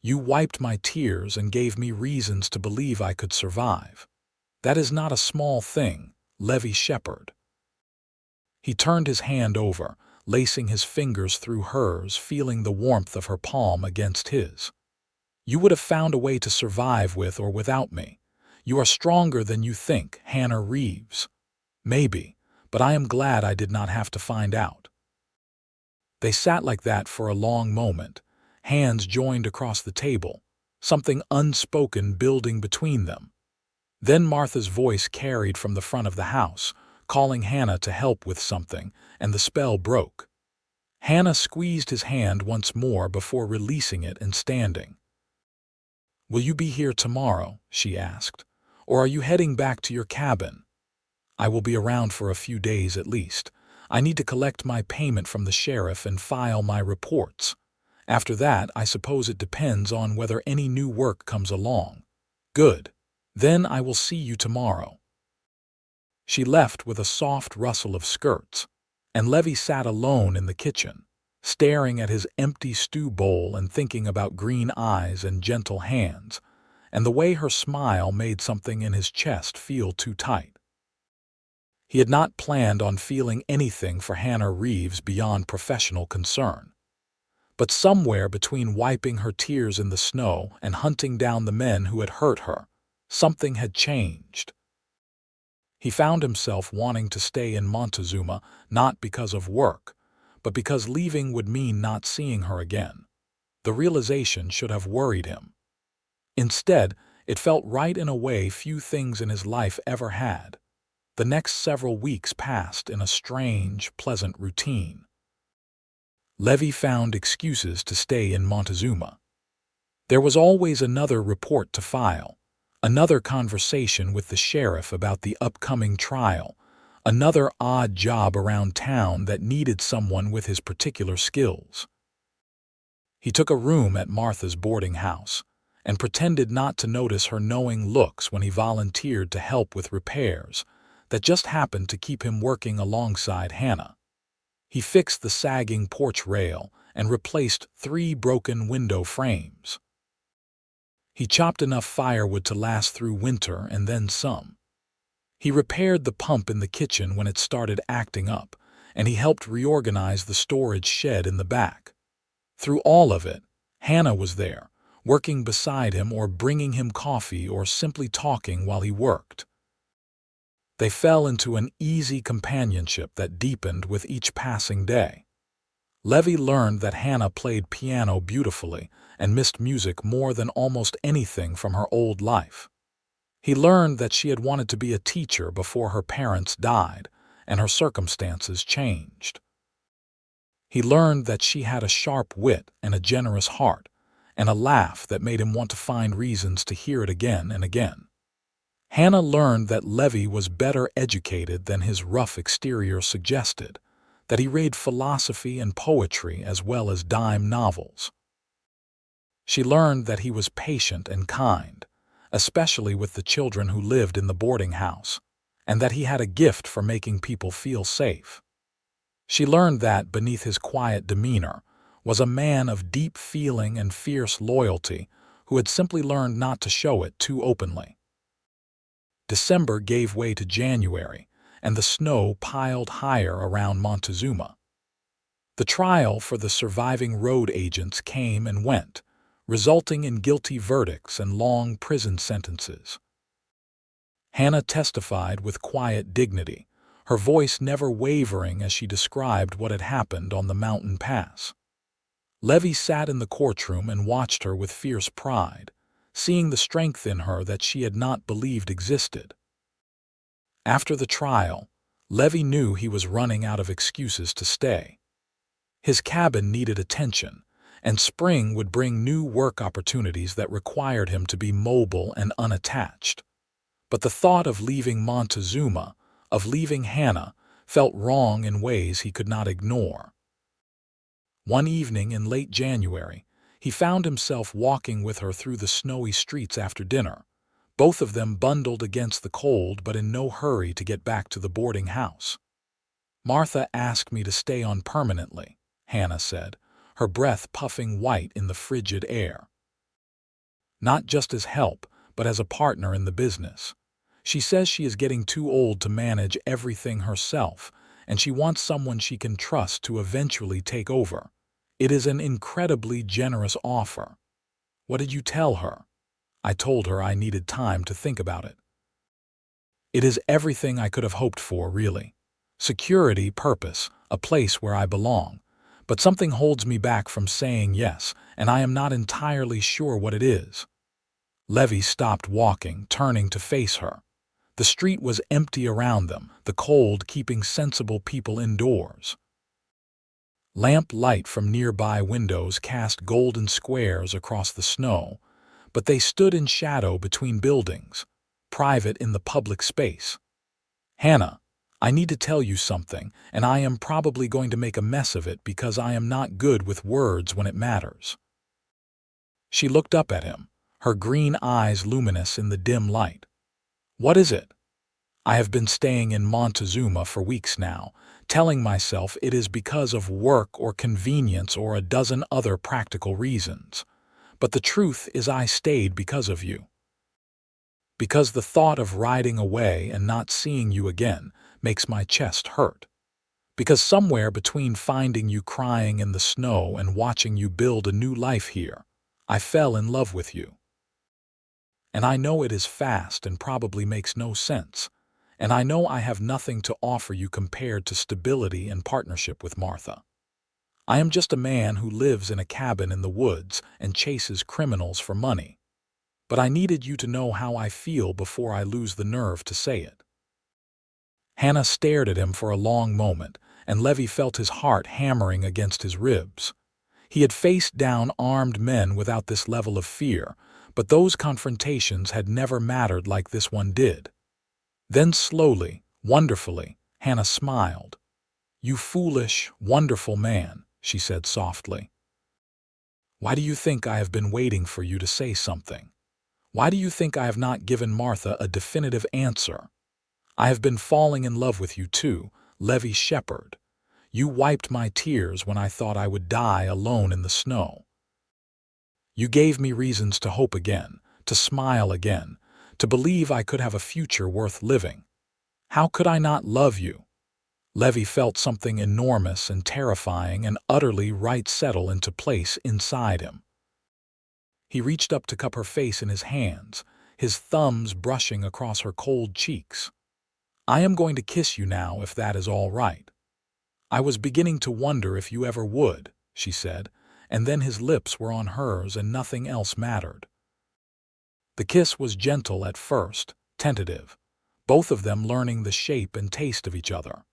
You wiped my tears and gave me reasons to believe I could survive. That is not a small thing, Levi Shepherd." He turned his hand over, lacing his fingers through hers, feeling the warmth of her palm against his. You would have found a way to survive with or without me. You are stronger than you think, Hannah Reeves. Maybe, but I am glad I did not have to find out." They sat like that for a long moment, hands joined across the table, something unspoken building between them. Then Martha's voice carried from the front of the house, calling Hannah to help with something, and the spell broke. Hannah squeezed his hand once more before releasing it and standing. "Will you be here tomorrow?" she asked. "Or are you heading back to your cabin?" "I will be around for a few days at least. I need to collect my payment from the sheriff and file my reports. After that, I suppose it depends on whether any new work comes along." "Good. Then I will see you tomorrow." She left with a soft rustle of skirts, and Levi sat alone in the kitchen, staring at his empty stew bowl and thinking about green eyes and gentle hands, and the way her smile made something in his chest feel too tight. He had not planned on feeling anything for Hannah Reeves beyond professional concern. But somewhere between wiping her tears in the snow and hunting down the men who had hurt her, something had changed. He found himself wanting to stay in Montezuma not because of work, but because leaving would mean not seeing her again. The realization should have worried him. Instead, it felt right in a way few things in his life ever had. The next several weeks passed in a strange, pleasant routine. Levi found excuses to stay in Montezuma. There was always another report to file, another conversation with the sheriff about the upcoming trial, another odd job around town that needed someone with his particular skills. He took a room at Martha's boarding house and pretended not to notice her knowing looks when he volunteered to help with repairs that just happened to keep him working alongside Hannah. He fixed the sagging porch rail and replaced 3 broken window frames. He chopped enough firewood to last through winter and then some. He repaired the pump in the kitchen when it started acting up, and he helped reorganize the storage shed in the back. Through all of it, Hannah was there, working beside him or bringing him coffee or simply talking while he worked. They fell into an easy companionship that deepened with each passing day. Levi learned that Hannah played piano beautifully and missed music more than almost anything from her old life. He learned that she had wanted to be a teacher before her parents died and her circumstances changed. He learned that she had a sharp wit and a generous heart, and a laugh that made him want to find reasons to hear it again and again. Hannah learned that Levi was better educated than his rough exterior suggested, that he read philosophy and poetry as well as dime novels. She learned that he was patient and kind, especially with the children who lived in the boarding house, and that he had a gift for making people feel safe. She learned that, beneath his quiet demeanor, was a man of deep feeling and fierce loyalty who had simply learned not to show it too openly. December gave way to January, and the snow piled higher around Montezuma. The trial for the surviving road agents came and went, resulting in guilty verdicts and long prison sentences. Hannah testified with quiet dignity, her voice never wavering as she described what had happened on the mountain pass. Levi sat in the courtroom and watched her with fierce pride, seeing the strength in her that she had not believed existed. After the trial, Levi knew he was running out of excuses to stay. His cabin needed attention, and spring would bring new work opportunities that required him to be mobile and unattached. But the thought of leaving Montezuma, of leaving Hannah, felt wrong in ways he could not ignore. One evening in late January, he found himself walking with her through the snowy streets after dinner, both of them bundled against the cold but in no hurry to get back to the boarding house. "Martha asked me to stay on permanently," Hannah said, her breath puffing white in the frigid air. "Not just as help, but as a partner in the business. She says she is getting too old to manage everything herself, and she wants someone she can trust to eventually take over. It is an incredibly generous offer." What did you tell her? I told her I needed time to think about it. It is everything I could have hoped for, really. Security, purpose, a place where I belong. But something holds me back from saying yes, and I am not entirely sure what it is. Levi stopped walking, turning to face her. The street was empty around them, the cold keeping sensible people indoors. Lamp light from nearby windows cast golden squares across the snow, but they stood in shadow between buildings, private in the public space. Hannah, I need to tell you something, and I am probably going to make a mess of it because I am not good with words when it matters. She looked up at him, her green eyes luminous in the dim light. What is it? I have been staying in Montezuma for weeks now, telling myself it is because of work or convenience or a dozen other practical reasons. But the truth is I stayed because of you. Because the thought of riding away and not seeing you again makes my chest hurt. Because somewhere between finding you crying in the snow and watching you build a new life here, I fell in love with you. And I know it is fast and probably makes no sense. And I know I have nothing to offer you compared to stability and partnership with Martha. I am just a man who lives in a cabin in the woods and chases criminals for money. But I needed you to know how I feel before I lose the nerve to say it. Hannah stared at him for a long moment, and Levi felt his heart hammering against his ribs. He had faced down armed men without this level of fear, but those confrontations had never mattered like this one did. Then slowly, wonderfully, Hannah smiled. "You foolish, wonderful man," she said softly. "Why do you think I have been waiting for you to say something? Why do you think I have not given Martha a definitive answer? I have been falling in love with you too, Levi Shepherd. You wiped my tears when I thought I would die alone in the snow. You gave me reasons to hope again, to smile again, to believe I could have a future worth living. How could I not love you?" Levi felt something enormous and terrifying and utterly right settle into place inside him. He reached up to cup her face in his hands, his thumbs brushing across her cold cheeks. "I am going to kiss you now, if that is all right." "I was beginning to wonder if you ever would," she said, and then his lips were on hers and nothing else mattered. The kiss was gentle at first, tentative, both of them learning the shape and taste of each other.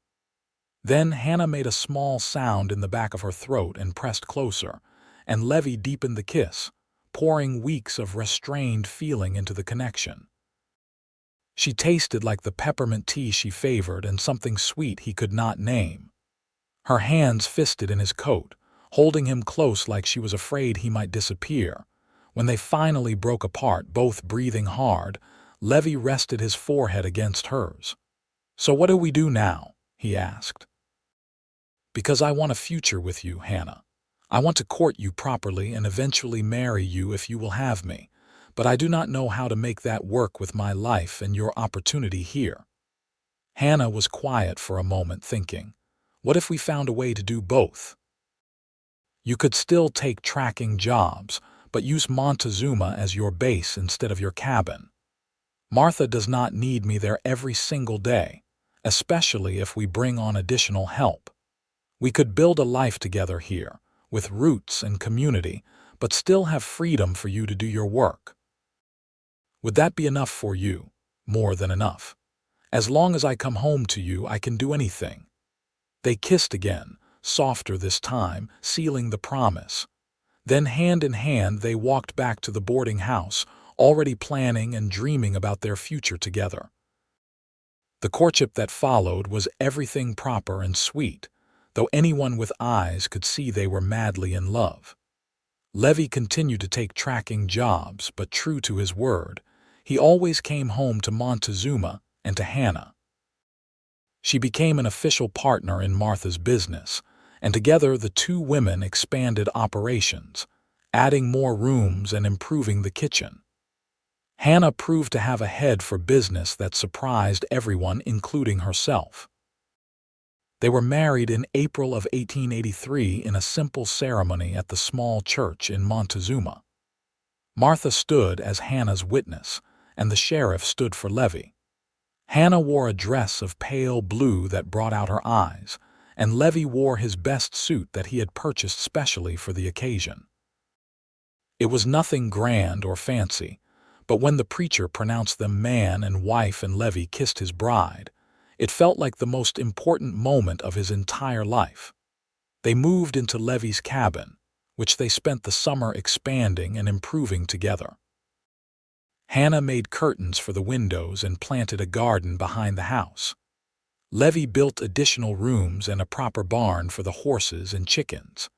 Then Hannah made a small sound in the back of her throat and pressed closer, and Levi deepened the kiss, pouring weeks of restrained feeling into the connection. She tasted like the peppermint tea she favored and something sweet he could not name. Her hands fisted in his coat, holding him close like she was afraid he might disappear. When they finally broke apart, both breathing hard, Levi rested his forehead against hers. "So what do we do now?" he asked. "Because I want a future with you, Hannah. I want to court you properly and eventually marry you if you will have me, but I do not know how to make that work with my life and your opportunity here." Hannah was quiet for a moment, thinking, what if we found a way to do both? You could still take tracking jobs, but use Montezuma as your base instead of your cabin. Martha does not need me there every single day, especially if we bring on additional help. We could build a life together here, with roots and community, but still have freedom for you to do your work. Would that be enough for you? More than enough. As long as I come home to you, I can do anything. They kissed again, softer this time, sealing the promise. Then hand in hand they walked back to the boarding house, already planning and dreaming about their future together. The courtship that followed was everything proper and sweet, though anyone with eyes could see they were madly in love. Levi continued to take tracking jobs, but true to his word, he always came home to Montezuma and to Hannah. She became an official partner in Martha's business, and together the two women expanded operations, adding more rooms and improving the kitchen. Hannah proved to have a head for business that surprised everyone, including herself. They were married in April of 1883 in a simple ceremony at the small church in Montezuma. Martha stood as Hannah's witness, and the sheriff stood for Levi. Hannah wore a dress of pale blue that brought out her eyes, and Levi wore his best suit that he had purchased specially for the occasion. It was nothing grand or fancy, but when the preacher pronounced them man and wife and Levi kissed his bride, it felt like the most important moment of his entire life. They moved into Levi's cabin, which they spent the summer expanding and improving together. Hannah made curtains for the windows and planted a garden behind the house. Levi built additional rooms and a proper barn for the horses and chickens.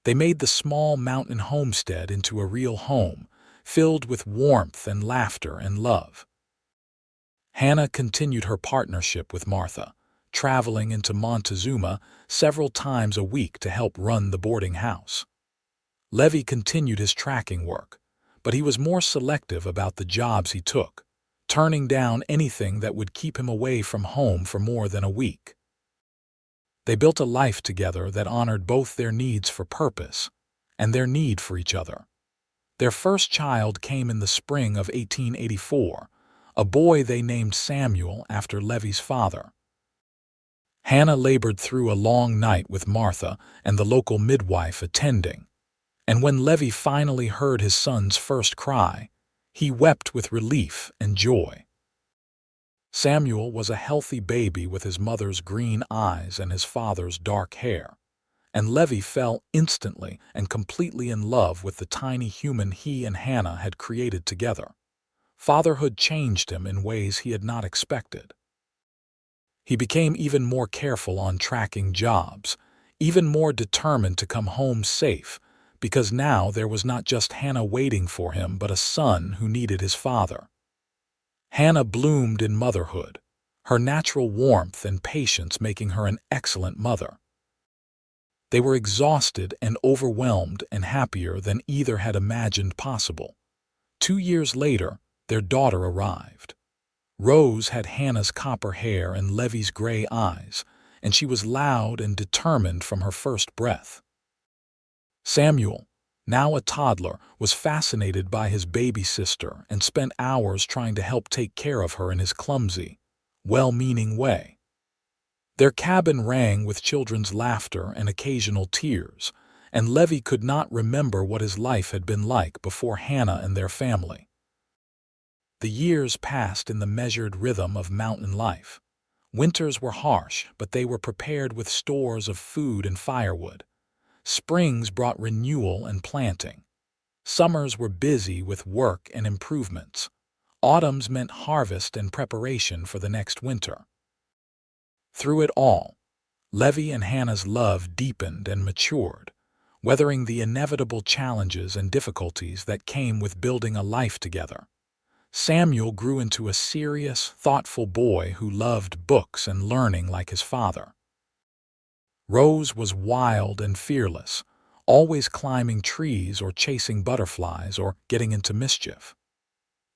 They made the small mountain homestead into a real home, filled with warmth and laughter and love. Hannah continued her partnership with Martha, traveling into Montezuma several times a week to help run the boarding house. Levi continued his tracking work, but he was more selective about the jobs he took, turning down anything that would keep him away from home for more than a week. They built a life together that honored both their needs for purpose and their need for each other. Their first child came in the spring of 1884, a boy they named Samuel after Levi's father. Hannah labored through a long night with Martha and the local midwife attending, and when Levi finally heard his son's first cry, he wept with relief and joy. Samuel was a healthy baby with his mother's green eyes and his father's dark hair, and Levi fell instantly and completely in love with the tiny human he and Hannah had created together. Fatherhood changed him in ways he had not expected. He became even more careful on tracking jobs, even more determined to come home safe, because now there was not just Hannah waiting for him but a son who needed his father. Hannah bloomed in motherhood, her natural warmth and patience making her an excellent mother. They were exhausted and overwhelmed and happier than either had imagined possible. 2 years later, their daughter arrived. Rose had Hannah's copper hair and Levi's gray eyes, and she was loud and determined from her first breath. Samuel, now a toddler, was fascinated by his baby sister and spent hours trying to help take care of her in his clumsy, well-meaning way. Their cabin rang with children's laughter and occasional tears, and Levi could not remember what his life had been like before Hannah and their family. The years passed in the measured rhythm of mountain life. Winters were harsh, but they were prepared with stores of food and firewood. Springs brought renewal and planting. Summers were busy with work and improvements. Autumns meant harvest and preparation for the next winter. Through it all, Levi and Hannah's love deepened and matured, weathering the inevitable challenges and difficulties that came with building a life together. Samuel grew into a serious, thoughtful boy who loved books and learning like his father. Rose was wild and fearless, always climbing trees or chasing butterflies or getting into mischief.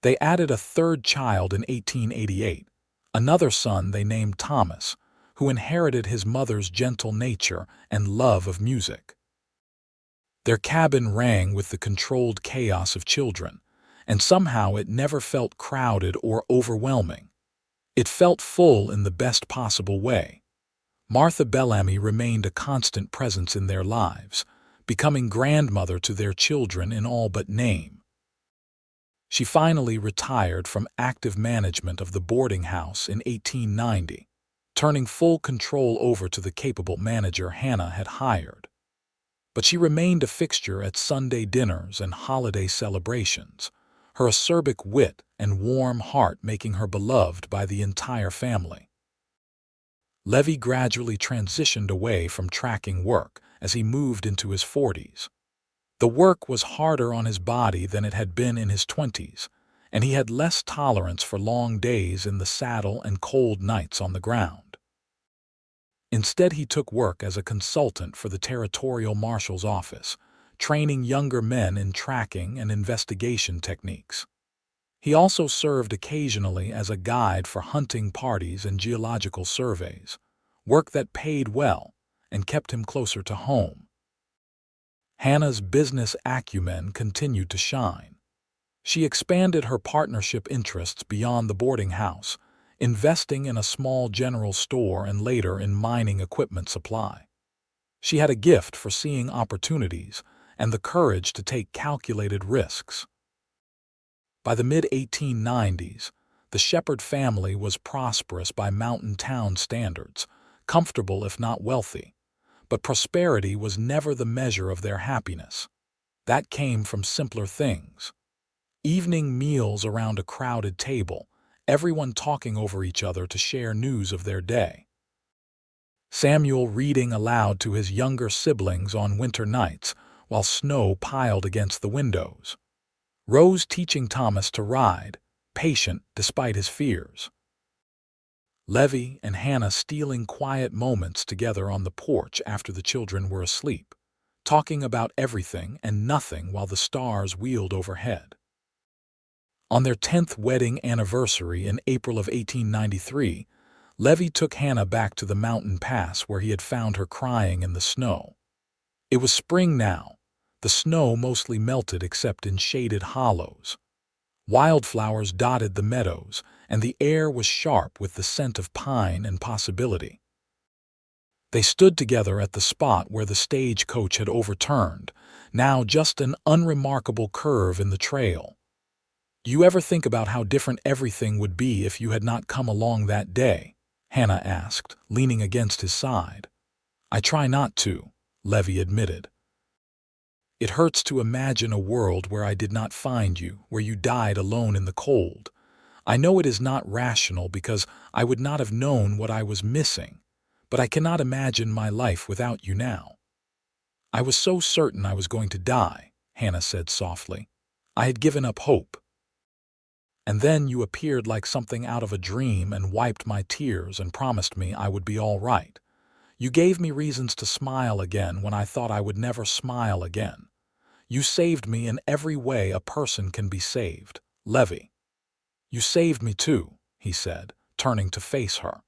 They added a third child in 1888, another son they named Thomas, who inherited his mother's gentle nature and love of music. Their cabin rang with the controlled chaos of children, and somehow it never felt crowded or overwhelming. It felt full in the best possible way. Martha Bellamy remained a constant presence in their lives, becoming grandmother to their children in all but name. She finally retired from active management of the boarding house in 1890, turning full control over to the capable manager Hannah had hired. But she remained a fixture at Sunday dinners and holiday celebrations, her acerbic wit and warm heart making her beloved by the entire family. Levi gradually transitioned away from tracking work as he moved into his 40s. The work was harder on his body than it had been in his 20s, and he had less tolerance for long days in the saddle and cold nights on the ground. Instead, he took work as a consultant for the Territorial Marshal's office, training younger men in tracking and investigation techniques. He also served occasionally as a guide for hunting parties and geological surveys, work that paid well and kept him closer to home. Hannah's business acumen continued to shine. She expanded her partnership interests beyond the boarding house, investing in a small general store and later in mining equipment supply. She had a gift for seeing opportunities and the courage to take calculated risks. By the mid-1890s, the Shepherd family was prosperous by mountain town standards, comfortable if not wealthy. But prosperity was never the measure of their happiness. That came from simpler things. Evening meals around a crowded table, everyone talking over each other to share news of their day. Samuel reading aloud to his younger siblings on winter nights while snow piled against the windows. Rose teaching Thomas to ride, patient despite his fears. Levi and Hannah stealing quiet moments together on the porch after the children were asleep, talking about everything and nothing while the stars wheeled overhead. On their 10th wedding anniversary in April of 1893, Levi took Hannah back to the mountain pass where he had found her crying in the snow. It was spring now, the snow mostly melted except in shaded hollows. Wildflowers dotted the meadows, and the air was sharp with the scent of pine and possibility. They stood together at the spot where the stagecoach had overturned, now just an unremarkable curve in the trail. "You ever think about how different everything would be if you had not come along that day?" Hannah asked, leaning against his side. "I try not to," Levi admitted. "It hurts to imagine a world where I did not find you, where you died alone in the cold. I know it is not rational because I would not have known what I was missing, but I cannot imagine my life without you now." "I was so certain I was going to die," Hannah said softly. "I had given up hope. And then you appeared like something out of a dream and wiped my tears and promised me I would be all right. You gave me reasons to smile again when I thought I would never smile again. You saved me in every way a person can be saved, Levi." "You saved me too," he said, turning to face her.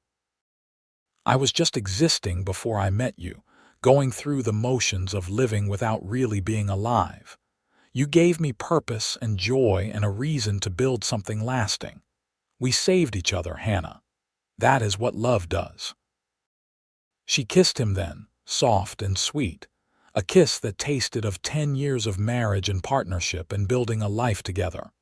"I was just existing before I met you, going through the motions of living without really being alive. You gave me purpose and joy and a reason to build something lasting. We saved each other, Hannah. That is what love does." She kissed him then, soft and sweet, a kiss that tasted of 10 years of marriage and partnership and building a life together.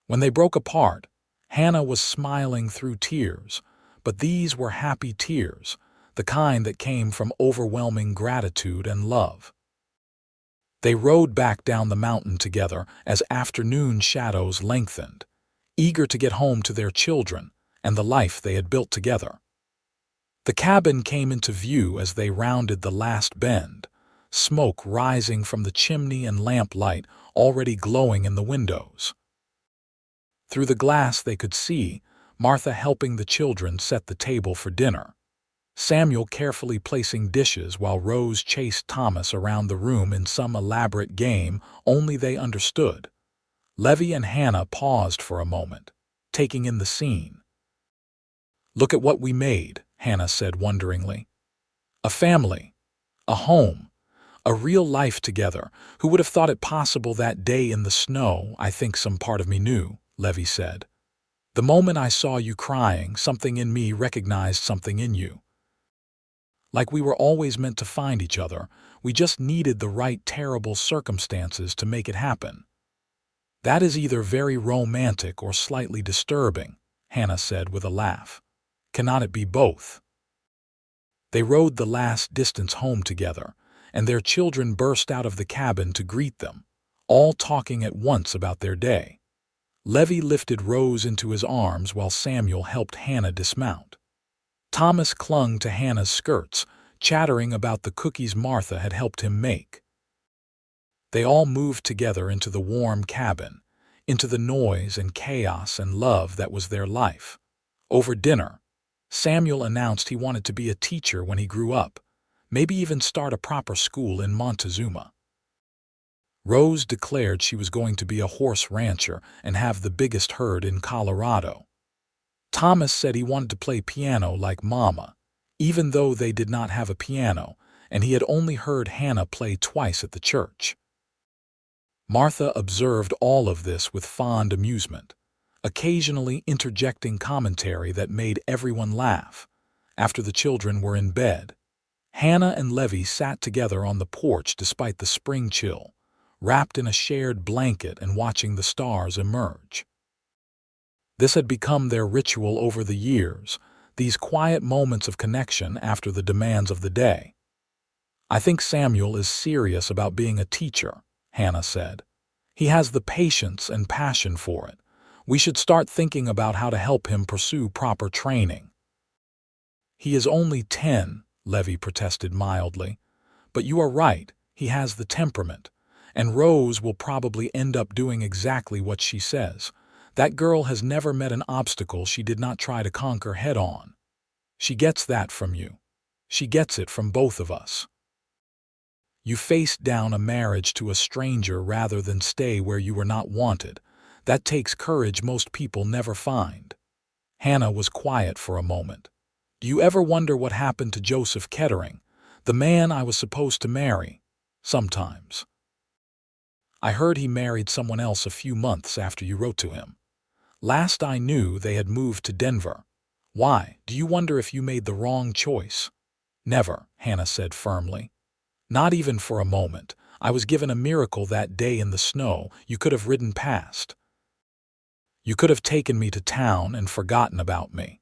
When they broke apart, Hannah was smiling through tears, but these were happy tears, the kind that came from overwhelming gratitude and love. They rode back down the mountain together as afternoon shadows lengthened, eager to get home to their children and the life they had built together. The cabin came into view as they rounded the last bend, smoke rising from the chimney and lamplight already glowing in the windows. Through the glass they could see Martha helping the children set the table for dinner, Samuel carefully placing dishes while Rose chased Thomas around the room in some elaborate game only they understood. Levi and Hannah paused for a moment, taking in the scene. "Look at what we made," Hannah said wonderingly. "A family, a home, a real life together. Who would have thought it possible that day in the snow?" "I think some part of me knew," Levi said. "The moment I saw you crying, something in me recognized something in you. Like we were always meant to find each other, we just needed the right terrible circumstances to make it happen." "That is either very romantic or slightly disturbing," Hannah said with a laugh. "Cannot it be both?" They rode the last distance home together, and their children burst out of the cabin to greet them, all talking at once about their day. Levi lifted Rose into his arms while Samuel helped Hannah dismount. Thomas clung to Hannah's skirts, chattering about the cookies Martha had helped him make. They all moved together into the warm cabin, into the noise and chaos and love that was their life. Over dinner, Samuel announced he wanted to be a teacher when he grew up, maybe even start a proper school in Montezuma. Rose declared she was going to be a horse rancher and have the biggest herd in Colorado. Thomas said he wanted to play piano like Mama, even though they did not have a piano, and he had only heard Hannah play twice at the church. Martha observed all of this with fond amusement, occasionally interjecting commentary that made everyone laugh. After the children were in bed, Hannah and Levi sat together on the porch despite the spring chill, wrapped in a shared blanket and watching the stars emerge. This had become their ritual over the years, these quiet moments of connection after the demands of the day. "I think Samuel is serious about being a teacher," Hannah said. "He has the patience and passion for it. We should start thinking about how to help him pursue proper training." "He is only 10, Levi protested mildly. "But you are right, he has the temperament. And Rose will probably end up doing exactly what she says. That girl has never met an obstacle she did not try to conquer head-on. She gets that from you. She gets it from both of us. You faced down a marriage to a stranger rather than stay where you were not wanted. That takes courage most people never find." Hannah was quiet for a moment. "Do you ever wonder what happened to Joseph Kettering, the man I was supposed to marry?" "Sometimes. I heard he married someone else a few months after you wrote to him. Last I knew, they had moved to Denver. Why, do you wonder if you made the wrong choice?" "Never," Hannah said firmly. "Not even for a moment. I was given a miracle that day in the snow. You could have ridden past. You could have taken me to town and forgotten about me.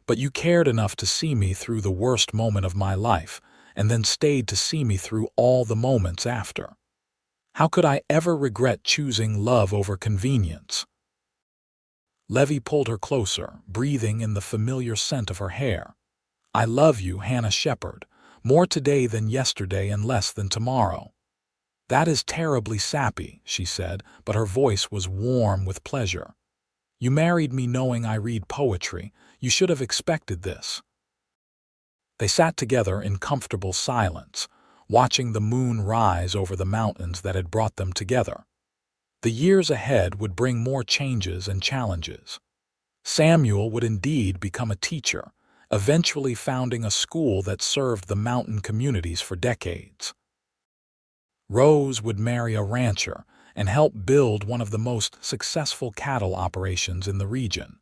But you cared enough to see me through the worst moment of my life, and then stayed to see me through all the moments after. How could I ever regret choosing love over convenience?" Levi pulled her closer, breathing in the familiar scent of her hair. "I love you, Hannah Shepherd, more today than yesterday and less than tomorrow." "That is terribly sappy," she said, but her voice was warm with pleasure. "You married me knowing I read poetry. You should have expected this." They sat together in comfortable silence, watching the moon rise over the mountains that had brought them together. The years ahead would bring more changes and challenges. Samuel would indeed become a teacher, eventually founding a school that served the mountain communities for decades. Rose would marry a rancher and help build one of the most successful cattle operations in the region.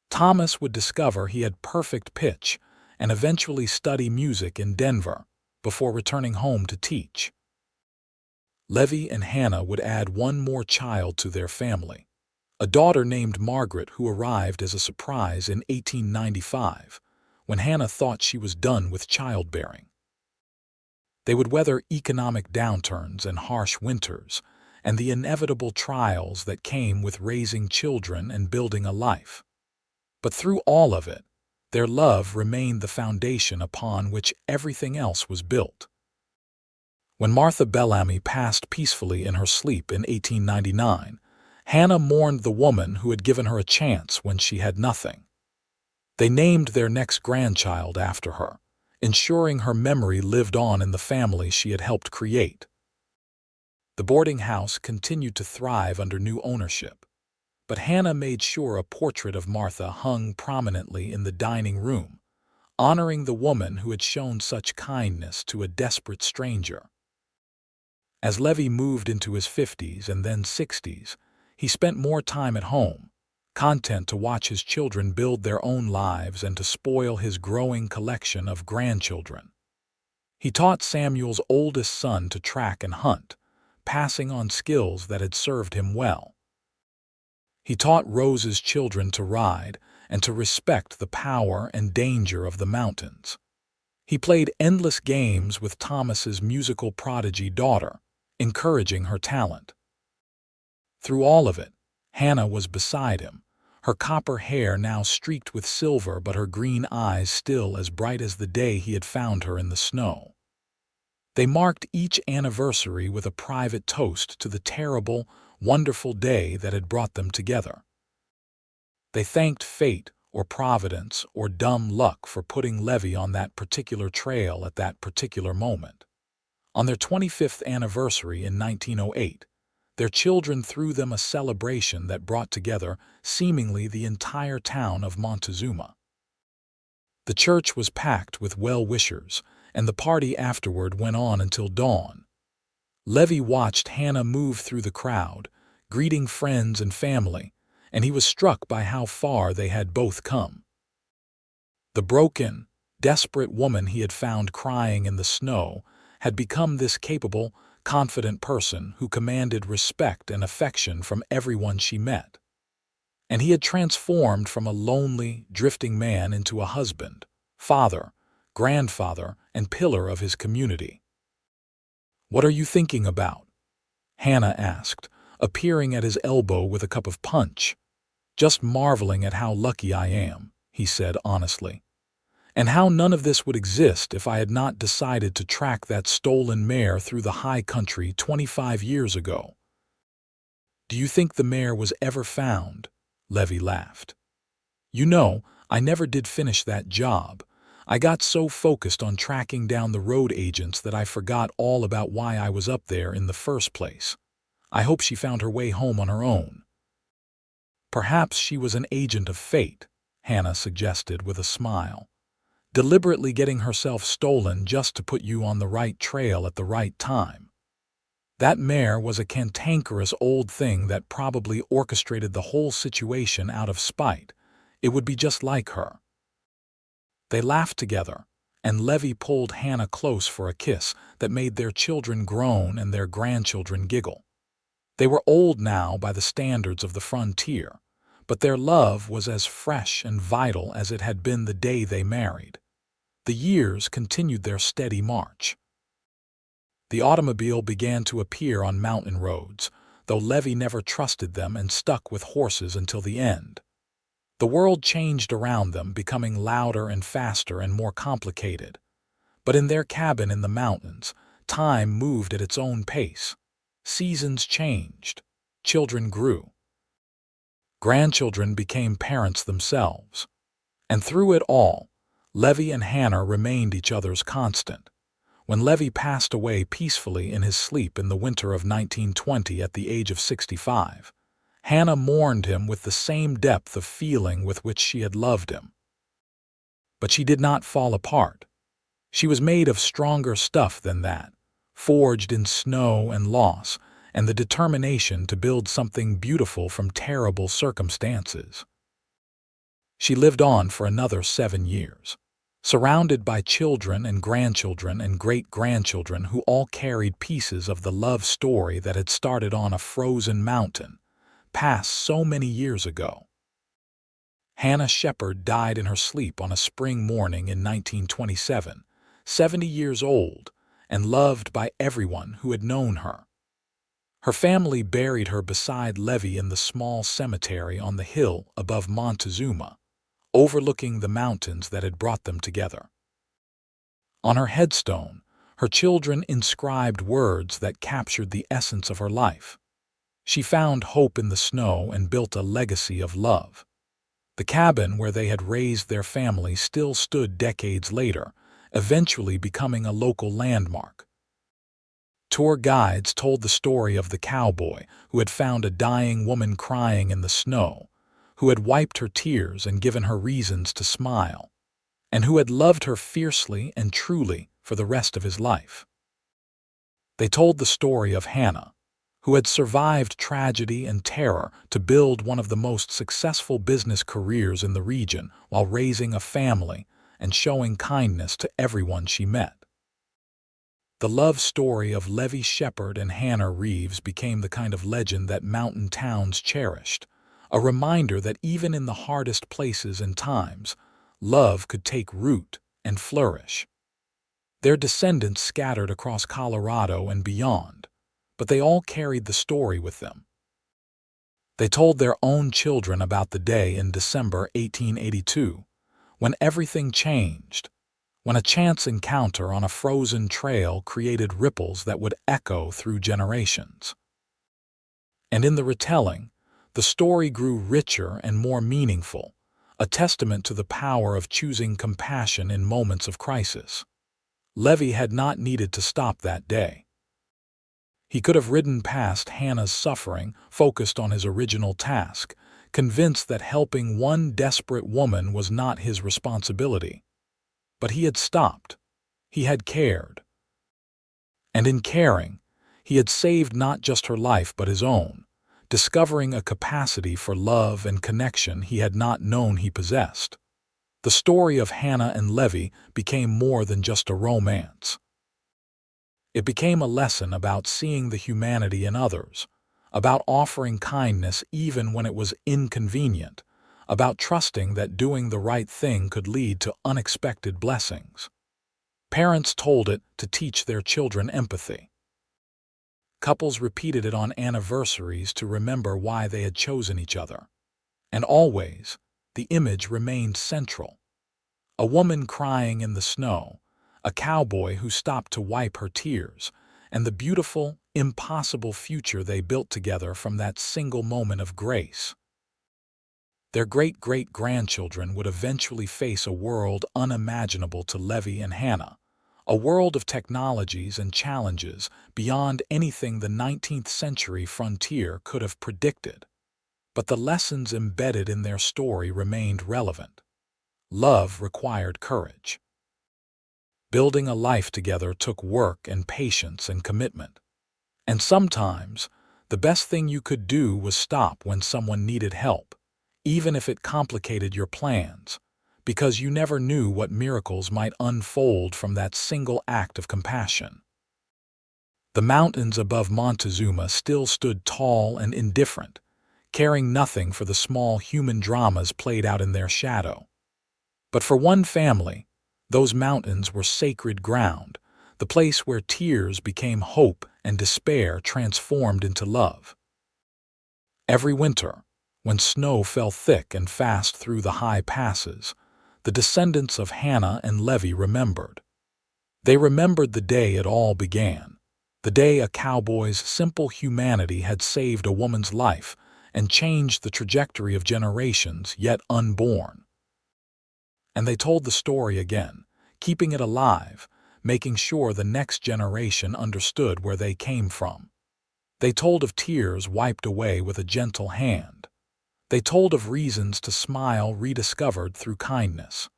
Thomas would discover he had perfect pitch and eventually study music in Denver before returning home to teach. Levi and Hannah would add one more child to their family, a daughter named Margaret who arrived as a surprise in 1895, when Hannah thought she was done with childbearing. They would weather economic downturns and harsh winters, and the inevitable trials that came with raising children and building a life. But through all of it, their love remained the foundation upon which everything else was built. When Martha Bellamy passed peacefully in her sleep in 1899, Hannah mourned the woman who had given her a chance when she had nothing. They named their next grandchild after her, ensuring her memory lived on in the family she had helped create. The boarding house continued to thrive under new ownership, but Hannah made sure a portrait of Martha hung prominently in the dining room, honoring the woman who had shown such kindness to a desperate stranger. As Levi moved into his 50s and then 60s, he spent more time at home, content to watch his children build their own lives and to spoil his growing collection of grandchildren. He taught Samuel's oldest son to track and hunt, passing on skills that had served him well. He taught Rose's children to ride and to respect the power and danger of the mountains. He played endless games with Thomas's musical prodigy daughter, encouraging her talent. Through all of it, Hannah was beside him, her copper hair now streaked with silver but her green eyes still as bright as the day he had found her in the snow. They marked each anniversary with a private toast to the terrible, wonderful day that had brought them together. They thanked fate or providence or dumb luck for putting Levi on that particular trail at that particular moment. On their 25th anniversary in 1908, their children threw them a celebration that brought together seemingly the entire town of Montezuma. The church was packed with well-wishers, and the party afterward went on until dawn. Levi watched Hannah move through the crowd, greeting friends and family, and he was struck by how far they had both come. The broken, desperate woman he had found crying in the snow had become this capable, confident person who commanded respect and affection from everyone she met. And he had transformed from a lonely, drifting man into a husband, father, grandfather, and pillar of his community. "What are you thinking about?" Hannah asked, appearing at his elbow with a cup of punch. "Just marveling at how lucky I am," he said honestly. "And how none of this would exist if I had not decided to track that stolen mare through the high country 25 years ago." "Do you think the mare was ever found?" Levi laughed. "You know, I never did finish that job. I got so focused on tracking down the road agents that I forgot all about why I was up there in the first place. I hope she found her way home on her own." "Perhaps she was an agent of fate," Hannah suggested with a smile, "deliberately getting herself stolen just to put you on the right trail at the right time. That mare was a cantankerous old thing that probably orchestrated the whole situation out of spite. It would be just like her." They laughed together, and Levi pulled Hannah close for a kiss that made their children groan and their grandchildren giggle. They were old now by the standards of the frontier, but their love was as fresh and vital as it had been the day they married. The years continued their steady march. The automobile began to appear on mountain roads, though Levi never trusted them and stuck with horses until the end. The world changed around them, becoming louder and faster and more complicated. But in their cabin in the mountains, time moved at its own pace. Seasons changed. Children grew. Grandchildren became parents themselves. And through it all, Levi and Hannah remained each other's constant. When Levi passed away peacefully in his sleep in the winter of 1920 at the age of 65, Hannah mourned him with the same depth of feeling with which she had loved him. But she did not fall apart. She was made of stronger stuff than that, forged in snow and loss, and the determination to build something beautiful from terrible circumstances. She lived on for another 7 years, surrounded by children and grandchildren and great-grandchildren who all carried pieces of the love story that had started on a frozen mountain, passed so many years ago. Hannah Shepherd died in her sleep on a spring morning in 1927, 70 years old, and loved by everyone who had known her. Her family buried her beside Levi in the small cemetery on the hill above Montezuma, overlooking the mountains that had brought them together. On her headstone, her children inscribed words that captured the essence of her life. She found hope in the snow and built a legacy of love. The cabin where they had raised their family still stood decades later, eventually becoming a local landmark. Tour guides told the story of the cowboy who had found a dying woman crying in the snow, who had wiped her tears and given her reasons to smile, and who had loved her fiercely and truly for the rest of his life. They told the story of Hannah, who had survived tragedy and terror to build one of the most successful business careers in the region while raising a family and showing kindness to everyone she met. The love story of Levi Shepherd and Hannah Reeves became the kind of legend that mountain towns cherished, a reminder that even in the hardest places and times, love could take root and flourish. Their descendants scattered across Colorado and beyond, but they all carried the story with them. They told their own children about the day in December 1882, when everything changed, when a chance encounter on a frozen trail created ripples that would echo through generations. And in the retelling, the story grew richer and more meaningful, a testament to the power of choosing compassion in moments of crisis. Levi had not needed to stop that day. He could have ridden past Hannah's suffering, focused on his original task, convinced that helping one desperate woman was not his responsibility. But he had stopped. He had cared. And in caring, He had saved not just her life but his own, discovering a capacity for love and connection he had not known he possessed. The story of Hannah and Levi became more than just a romance. It became a lesson about seeing the humanity in others, about offering kindness even when it was inconvenient, about trusting that doing the right thing could lead to unexpected blessings. Parents told it to teach their children empathy. Couples repeated it on anniversaries to remember why they had chosen each other. And always, the image remained central. A woman crying in the snow, a cowboy who stopped to wipe her tears, and the beautiful, impossible future they built together from that single moment of grace. Their great-great-grandchildren would eventually face a world unimaginable to Levi and Hannah, a world of technologies and challenges beyond anything the 19th century frontier could have predicted. But the lessons embedded in their story remained relevant. Love required courage. Building a life together took work and patience and commitment. And sometimes, the best thing you could do was stop when someone needed help, even if it complicated your plans, because you never knew what miracles might unfold from that single act of compassion. The mountains above Montezuma still stood tall and indifferent, caring nothing for the small human dramas played out in their shadow. But for one family, those mountains were sacred ground, the place where tears became hope and despair transformed into love. Every winter, when snow fell thick and fast through the high passes, the descendants of Hannah and Levi remembered. They remembered the day it all began, the day a cowboy's simple humanity had saved a woman's life and changed the trajectory of generations yet unborn. And they told the story again, keeping it alive, making sure the next generation understood where they came from. They told of tears wiped away with a gentle hand. They told of reasons to smile rediscovered through kindness.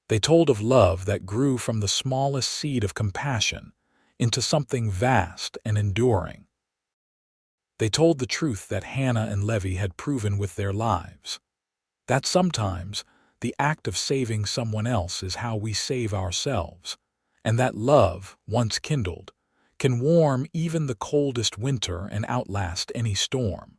They told of love that grew from the smallest seed of compassion into something vast and enduring. They told the truth that Hannah and Levi had proven with their lives, that sometimes the act of saving someone else is how we save ourselves, and that love, once kindled, can warm even the coldest winter and outlast any storm.